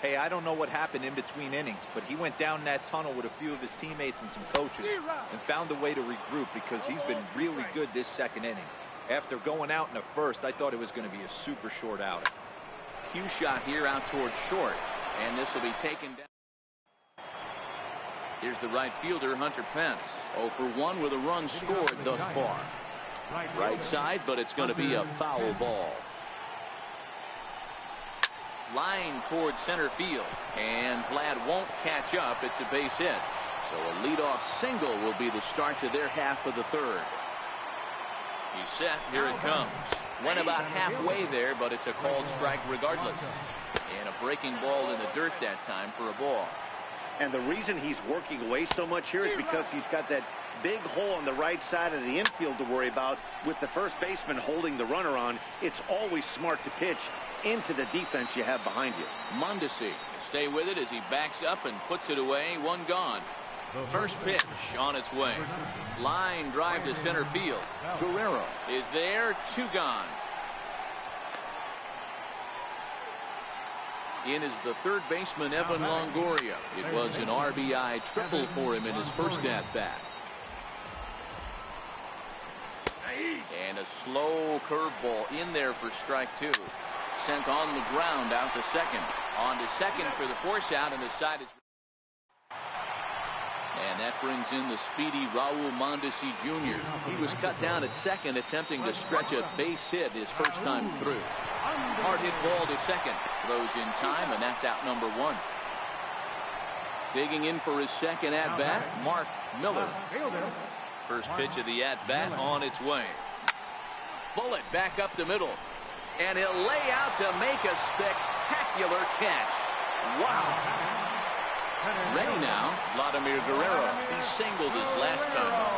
Hey, I don't know what happened in between innings, but he went down that tunnel with a few of his teammates and some coaches and found a way to regroup because he's been really good this second inning. After going out in the first, I thought it was going to be a super short outing. Cue shot here out towards short, and this will be taken down. Here's the right fielder, Hunter Pence. 0 for 1 with a run scored thus far. Right side, but it's going to be a foul ball. Line towards center field, and Vlad won't catch up. It's a base hit. So a leadoff single will be the start to their half of the third. He's set. Here it comes. Went about halfway there, but it's a called strike regardless. And a breaking ball in the dirt that time for a ball. And the reason he's working away so much here is because he's got that big hole on the right side of the infield to worry about. With the first baseman holding the runner on, it's always smart to pitch into the defense you have behind you. Mondesi will stay with it as he backs up and puts it away. 1 gone. First pitch on its way. Line drive to center field. Guerrero is there. 2 gone. In is the third baseman, Evan Longoria. It was an RBI triple for him in his first at-bat. And a slow curveball in there for strike 2. Sent on the ground out to second. On to second for the force out, and the side is... And that brings in the speedy Raul Mondesi Jr. He was cut down at second, attempting to stretch a base hit his first time through. Hard hit ball to second. Throws in time, and that's out number one. Digging in for his second at-bat, Mark Miller. First pitch of the at-bat on its way. Bullet back up the middle. And he'll lay out to make a spectacular catch. Wow. Ready now, Vladimir Guerrero. He singled his last time up.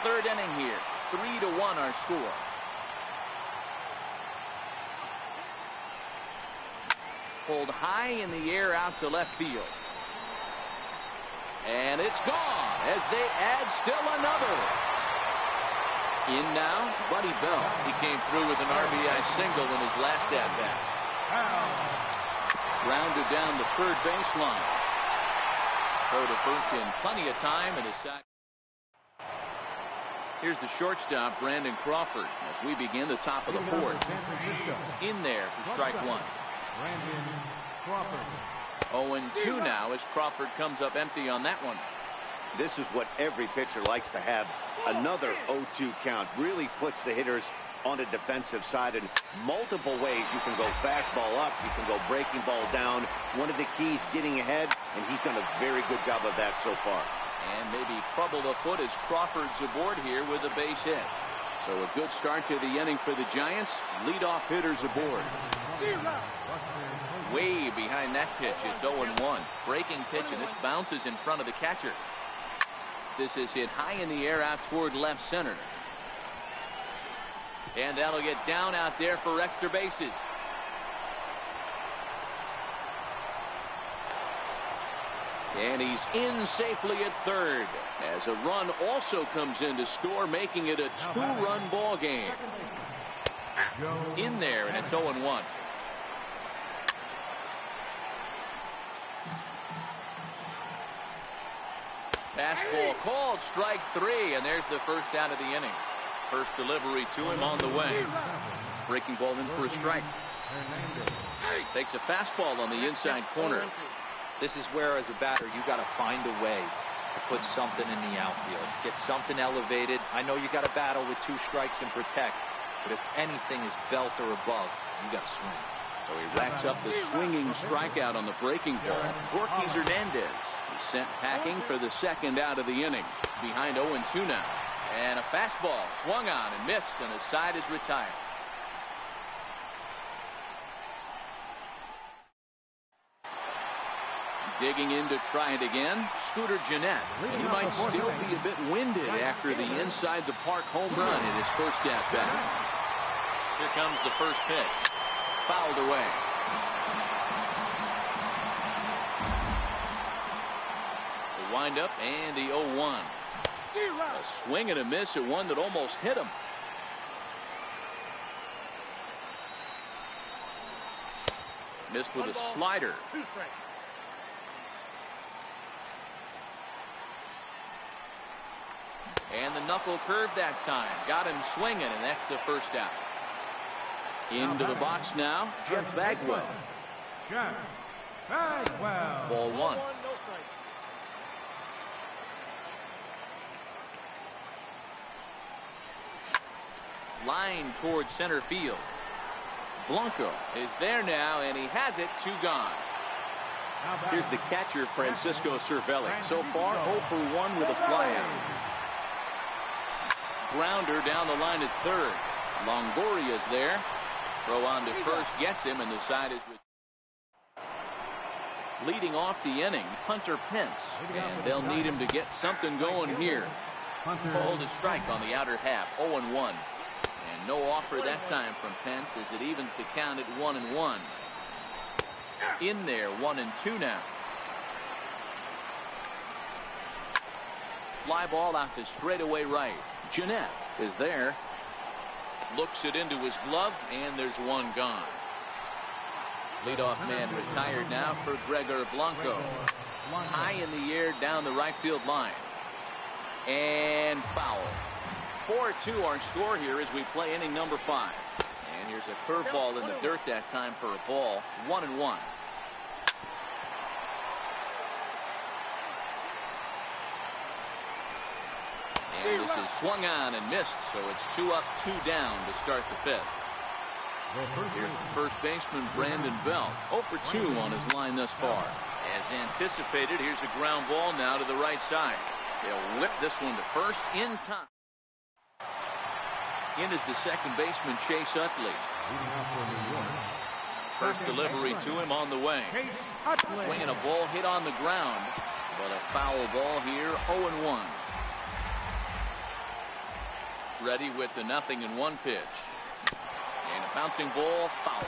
Third inning here. 3-1 our score. Pulled high in the air out to left field. And it's gone as they add still another. In now, Buddy Bell. He came through with an RBI single in his last at-bat. Grounded down the third baseline. Throw to first in plenty of time, and a sack. Here's the shortstop, Brandon Crawford, as we begin the top of the fourth. In there for strike one. 0-2 now as Crawford comes up empty on that one. This is what every pitcher likes to have. Another 0-2 count really puts the hitters on the defensive side in multiple ways. You can go fastball up, you can go breaking ball down. One of the keys, getting ahead, and he's done a very good job of that so far. And maybe trouble afoot as Crawford's aboard here with a base hit. So a good start to the inning for the Giants. Leadoff hitters aboard. Way behind that pitch. It's 0-1. Breaking pitch, and this bounces in front of the catcher. This is hit high in the air out toward left center. And that'll get down out there for extra bases. And he's in safely at third as a run also comes in to score, making it a two-run ball game. In there, and it's 0-1. Fastball called, strike three, and there's the first out of the inning. First delivery to him on the way. Breaking ball in for a strike. Takes a fastball on the inside corner. This is where, as a batter, you got to find a way to put something in the outfield. Get something elevated. I know you got to battle with two strikes and protect, but if anything is belt or above, you got to swing. So he racks up the swinging strikeout on the breaking ball. Gorky Hernandez is sent packing for the second out of the inning. Behind 0-2 now. And a fastball swung on and missed, and the side is retired. Digging in to try it again, Scooter Gennett. And he might still be a bit winded after the inside the park home run in his first at bat. Here comes the first pitch. Fouled away. The windup and the 0-1. A swing and a miss at one that almost hit him. Missed with a slider. And the knuckle curve that time. Got him swinging, and that's the first out. Into the box now, Jeff Bagwell. Ball one. Line towards center field. Blanco is there now, and he has it. Two gone. Here's the catcher, Francisco Cervelli. So far, 0 for 1 with a flyout. Grounder down the line at third. Longoria's there. Throw on to first gets him, and the side is leading off the inning. Hunter Pence, and they'll need him to get something going here. Called a strike on the outer half. 0-1. And no offer that time from Pence as it evens the count at 1-1. In there, 1-2 now. Fly ball out to straightaway right. Gennett is there. Looks it into his glove, and there's one gone. Leadoff man retired now for Gregor Blanco. High in the air down the right field line. And foul. 4-2 our score here as we play inning number 5. And here's a curveball in the dirt that time for a ball. 1-1. And this is swung on and missed, so it's 2 up, 2 down to start the 5th. Here's the first baseman, Brandon Belt, 0 for 2 on his line thus far. As anticipated, here's a ground ball now to the right side. They'll whip this one to first in time. In is the second baseman, Chase Utley. First delivery to him on the way. Swinging a ball hit on the ground, but a foul ball here, 0-1. Ready with the 0-1 pitch. And a bouncing ball, foul.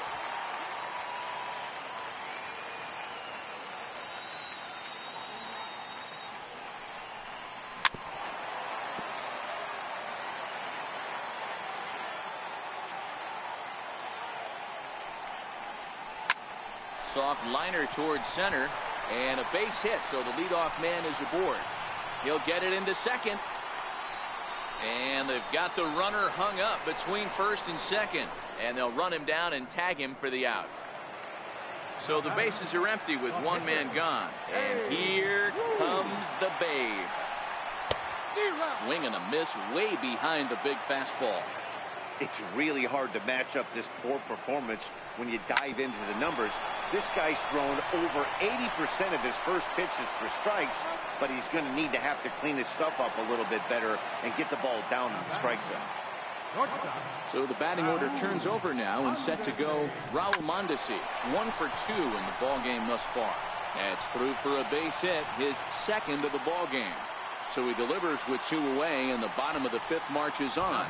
Soft liner towards center, and a base hit, so the leadoff man is aboard. He'll get it into second, and they've got the runner hung up between first and second, and they'll run him down and tag him for the out. So the bases are empty with one man gone, and here comes the Babe. Swing and a miss way behind the big fastball. It's really hard to match up this poor performance when you dive into the numbers. This guy's thrown over 80% of his first pitches for strikes, but he's going to need to have to clean his stuff up a little bit better and get the ball down in the strike zone. So the batting order turns over now and set to go Raul Mondesi, 1 for 2 in the ball game thus far. That's through for a base hit, his second of the ball game. So he delivers with 2 away, and the bottom of the 5th marches on.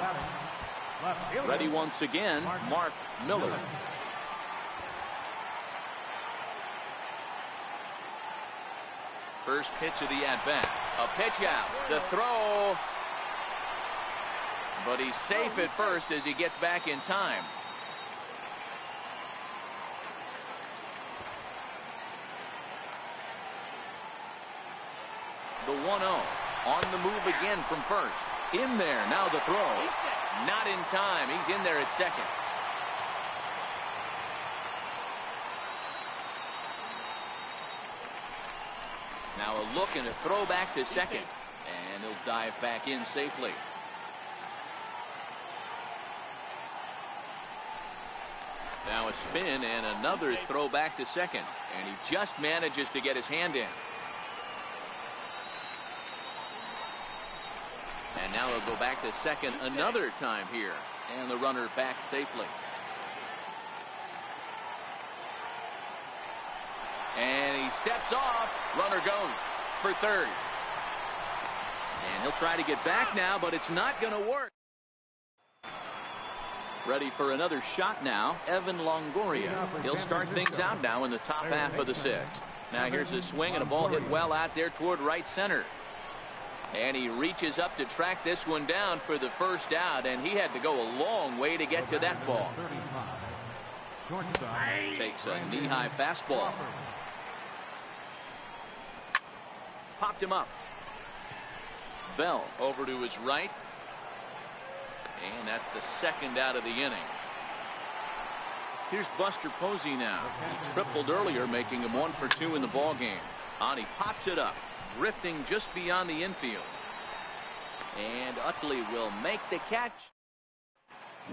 Ready once again, Mark Miller. First pitch of the at-bat. A pitch out. The throw. But he's safe at first as he gets back in time. The 1-0. On the move again from first. In there. Now the throw. Not in time. He's in there at second. Now a look and a throw back to second. And he'll dive back in safely. Now a spin and another throw back to second. And he just manages to get his hand in. And now he'll go back to second another time here. And the runner back safely. And he steps off. Runner goes for third. And he'll try to get back now, but it's not going to work. Ready for another shot now, Evan Longoria. He'll start things out now in the top half of the 6th. Now here's a swing and a ball hit well out there toward right center. And he reaches up to track this one down for the first out, and he had to go a long way to get to that ball. Takes a knee-high fastball. Popped him up. Bell over to his right. And that's the second out of the inning. Here's Buster Posey now. He tripled earlier, making him 1 for 2 in the ball game. And he pops it up, drifting just beyond the infield. And Utley will make the catch.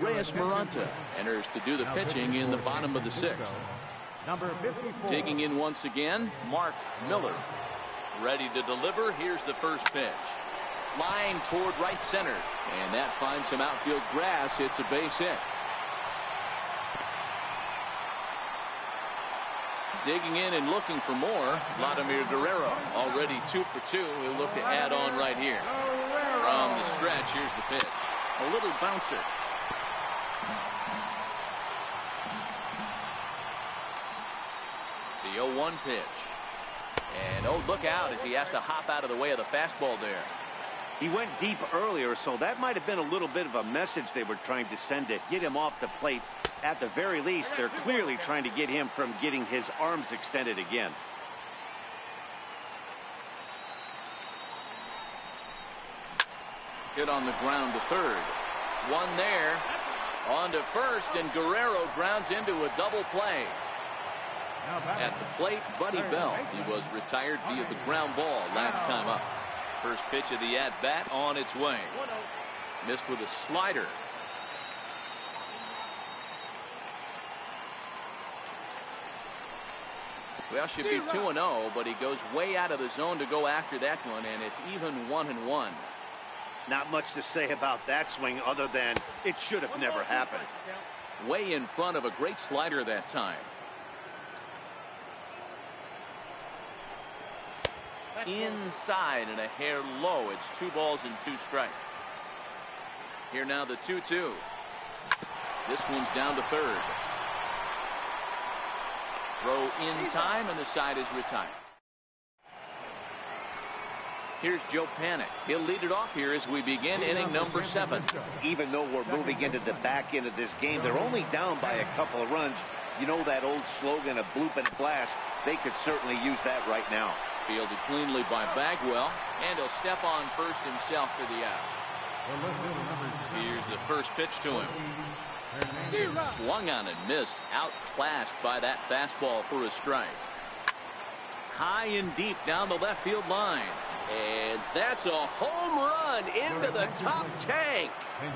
Reyes Maranta enters to do the pitching in the bottom of the 6th. Number 54. Digging in once again, Mark Miller. Ready to deliver. Here's the first pitch. Line toward right center. And that finds some outfield grass. It's a base hit. Digging in and looking for more, Vladimir Guerrero. Already 2 for 2. He'll look to add on right here. From the stretch, here's the pitch. A little bouncer. The 0-1 pitch. And oh, look out as he has to hop out of the way of the fastball there. He went deep earlier, so that might have been a little bit of a message they were trying to send to get him off the plate. At the very least, they're clearly trying to get him from getting his arms extended again. Hit on the ground to third. One there. On to first, and Guerrero grounds into a double play. At the plate, Buddy Bell. He was retired via the ground ball last time up. First pitch of the at-bat on its way. Missed with a slider. Well, should be 2-0, but he goes way out of the zone to go after that one, and it's even 1-1. Not much to say about that swing other than it should have never happened. Way in front of a great slider that time. Inside and a hair low. It's 2 balls and 2 strikes. Here now the 2-2. This one's down to third. Throw in time, and the side is retired. Here's Joe Panic. He'll lead it off here as we begin inning number 7. Even though we're moving into the back end of this game, they're only down by a couple of runs. You know that old slogan, a bloop and a blast. They could certainly use that right now. Fielded cleanly by Bagwell, and he'll step on first himself for the out. Here's the first pitch to him. Swung on and missed. Outclassed by that fastball for a strike. High and deep down the left field line. And that's a home run into the top tank.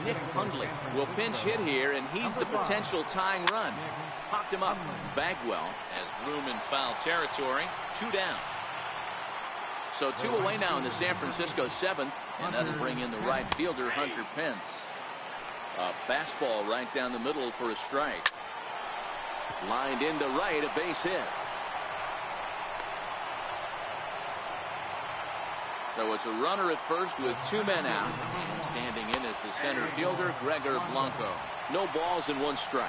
Nick Hundley will pinch hit here, and he's the potential tying run. Popped him up. Bagwell has room in foul territory. 2 down. So 2 away now in the San Francisco 7th, and that'll bring in the right fielder, Hunter Pence. A fastball right down the middle for a strike. Lined into right, a base hit. So it's a runner at first with 2 men out. And standing in is the center fielder, Gregor Blanco. No balls and 1 strike.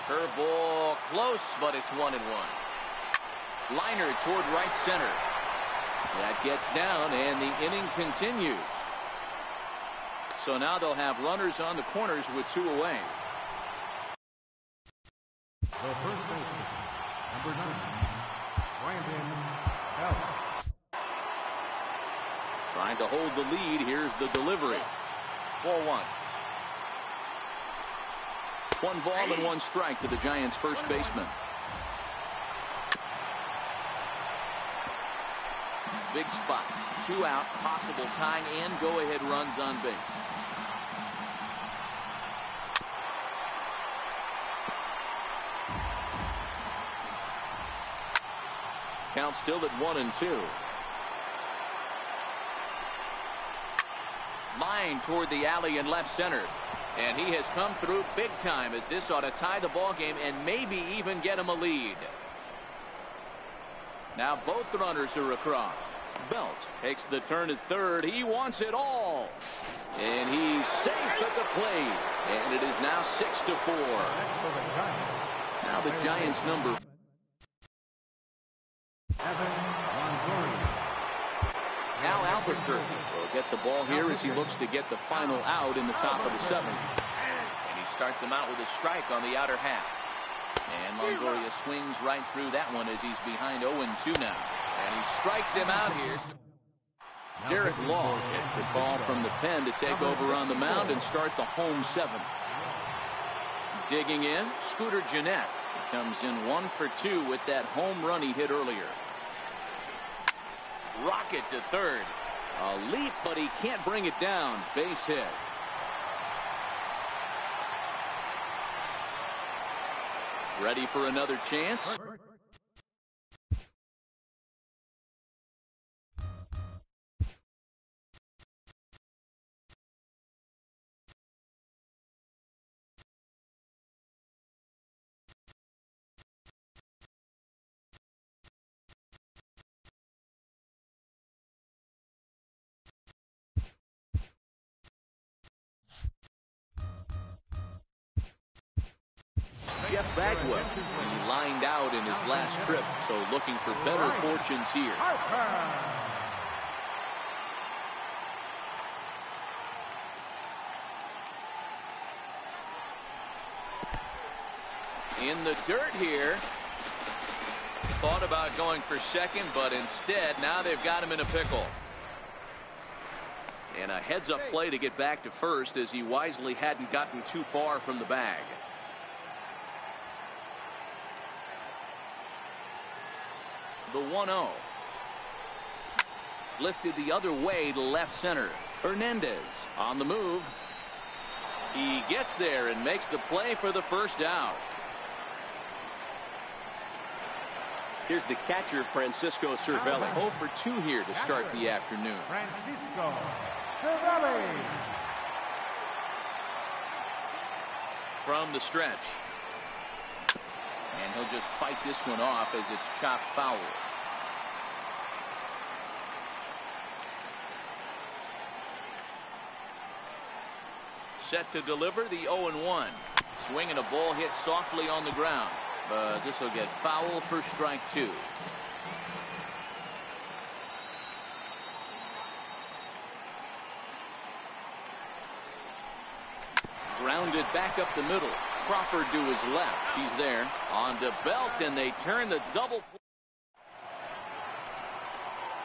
Curveball close, but it's 1-1. Liner toward right center. That gets down, and the inning continues. So now they'll have runners on the corners with 2 away. The first baseman, number 9, Brandon Belt. Trying to hold the lead. Here's the delivery. 4-1. 1 ball and 1 strike to the Giants' first baseman. Big spot. 2 out. Possible tying and go-ahead runs on base. Count still at 1-2. Line toward the alley in left center. And he has come through big time, as this ought to tie the ball game and maybe even get him a lead. Now both runners are across. Belt takes the turn at third. He wants it all. And he's safe at the plate. And it is now 6-4. Now the Giants number. Now Albuquerque will get the ball here as he looks to get the final out in the top of the 7th. And he starts him out with a strike on the outer half. And Longoria swings right through that one as he's behind 0-2 now. And he strikes him out here. Derek Law gets the call from the pen to take over on the mound and start the home 7th. Digging in, Scooter Gennett comes in 1 for 2 with that home run he hit earlier. Rocket to third. A leap, but he can't bring it down. Base hit. Ready for another chance? Jeff Bagwell. He lined out in his last trip, so looking for better fortunes here. In the dirt here. Thought about going for second, but instead now they've got him in a pickle. And a heads-up play to get back to first, as he wisely hadn't gotten too far from the bag. The 1-0. Lifted the other way to left center. Hernandez on the move. He gets there and makes the play for the first out. Here's the catcher, Francisco Cervelli. 0 for 2 here to start the afternoon. Francisco Cervelli. From the stretch. And he'll just fight this one off as it's chopped foul. Set to deliver the 0-1. Swinging a ball hit softly on the ground. But this will get foul for strike 2. Grounded back up the middle. Crawford to his left. He's there. On to Belt, and they turn the double.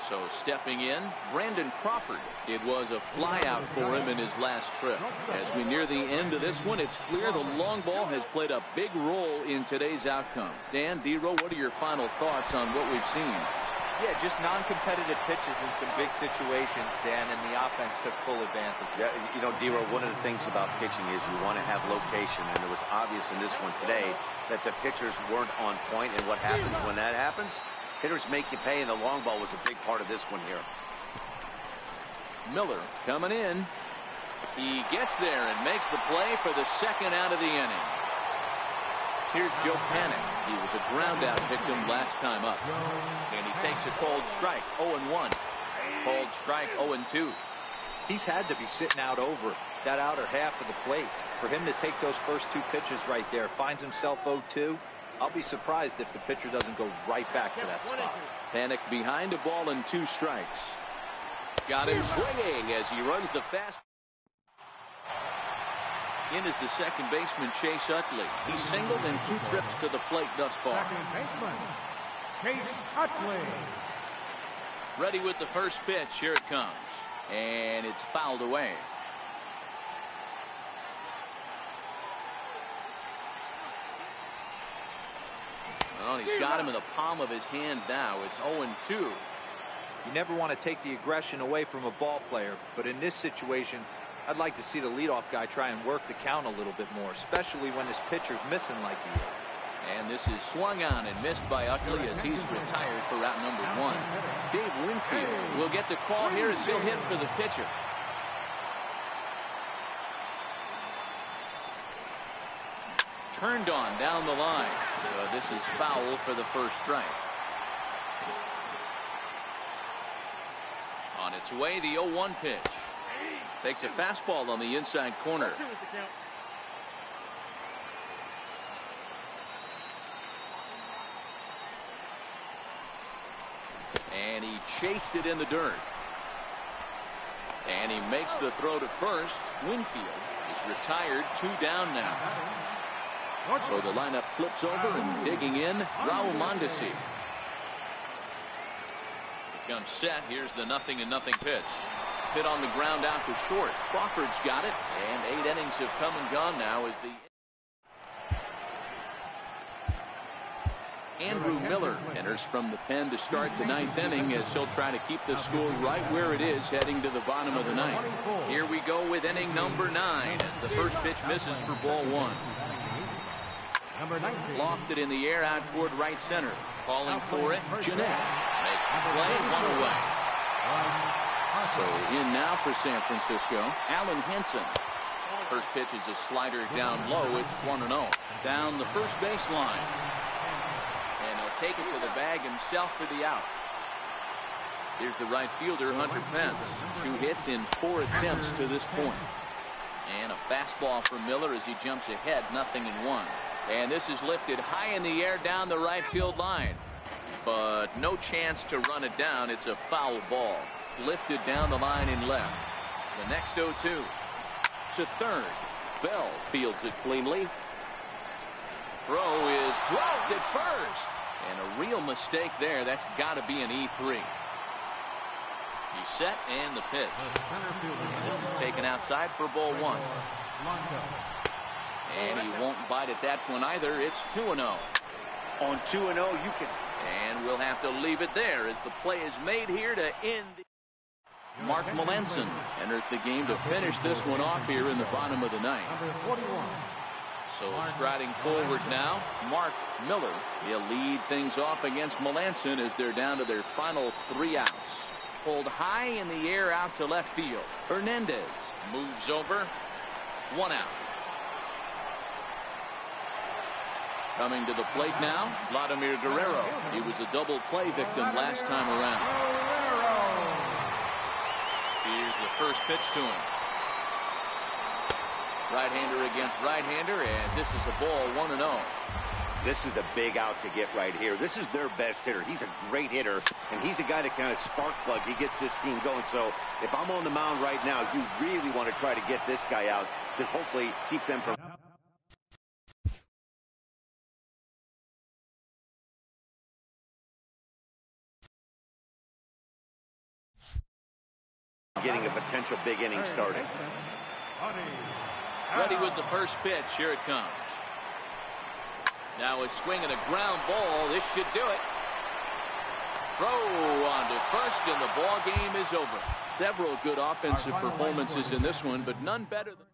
So stepping in, Brandon Crawford. It was a flyout for him in his last trip. As we near the end of this one, it's clear the long ball has played a big role in today's outcome. Dan, D-Row, what are your final thoughts on what we've seen? Yeah, just non-competitive pitches in some big situations, Dan, and the offense took full advantage. Yeah, you know, D-Row, one of the things about pitching is you want to have location, and it was obvious in this one today that the pitchers weren't on point, and what happens when that happens? Hitters make you pay, and the long ball was a big part of this one here. Miller coming in. He gets there and makes the play for the second out of the inning. Here's Joe Panik. He was a ground out victim last time up. And he takes a called strike. 0-1. Called strike 0-2. He's had to be sitting out over that outer half of the plate. For him to take those first 2 pitches right there, finds himself 0-2. I'll be surprised if the pitcher doesn't go right back to that spot. Panik behind a ball and 2 strikes. Got him swinging as he runs the fast. In is the second baseman, Chase Utley. He's singled in 2 trips to the plate thus far. Second baseman, Chase Utley. Ready with the first pitch. Here it comes. And it's fouled away. Well, he's got him in the palm of his hand now. It's 0-2. You never want to take the aggression away from a ball player, but in this situation, I'd like to see the leadoff guy try and work the count a little bit more, especially when his pitcher's missing like he is. And this is swung on and missed by Utley as he's retired for route number 1. Dave Winfield will get the call here as he'll hit for the pitcher. Turned on down the line. So this is foul for the first strike. On its way, the 0-1 pitch. Takes a fastball on the inside corner. And he chased it in the dirt. And he makes the throw to first. Winfield is retired. 2 down now. So the lineup flips over and digging in, Raul Mondesi. Comes set. Here's the 0-0 pitch. Hit on the ground out to short. Crawford's got it. And 8 innings have come and gone now as the Andrew Miller enters from the pen to start the 9th inning as he'll try to keep the score right where it is heading to the bottom of the 9th. Here we go with inning number 9 as the first pitch misses for ball 1. Lofted in the air out toward right center. Calling for it, Jeanette. Makes the play, 1 away. So in now for San Francisco, Alan Henson. First pitch is a slider down low. It's 1-0. Down the first baseline. And he'll take it to the bag himself for the out. Here's the right fielder, Hunter Pence. 2 hits in 4 attempts to this point. And a fastball for Miller as he jumps ahead, 0-1. And this is lifted high in the air down the right field line. But no chance to run it down. It's a foul ball. Lifted down the line in left. The next 0-2. To third. Bell fields it cleanly. Throw is dropped at first. And a real mistake there. That's got to be an E3. He's set and the pitch. And this is taken outside for ball 1. And he won't bite at that one either. It's 2-0. On 2-0, you can. And we'll have to leave it there as the play is made here to end the Mark Melanson enters the game to finish this one off here in the bottom of the ninth. Number 41. So striding forward now, Mark Miller. He'll lead things off against Melanson as they're down to their final 3 outs. Pulled high in the air out to left field. Hernandez moves over. 1 out. Coming to the plate now, Vladimir Guerrero. He was a double play victim last time around. Here's the first pitch to him. Right-hander against right-hander as this is a ball 1-0. This is the big out to get right here. This is their best hitter. He's a great hitter, and he's a guy that kind of spark plug. He gets this team going. So if I'm on the mound right now, you really want to try to get this guy out to hopefully keep them from getting a potential big inning started. Ready with the first pitch. Here it comes. Now it's swinging a ground ball. This should do it. Throw on to first, and the ball game is over. Several good offensive performances in this one, but none better than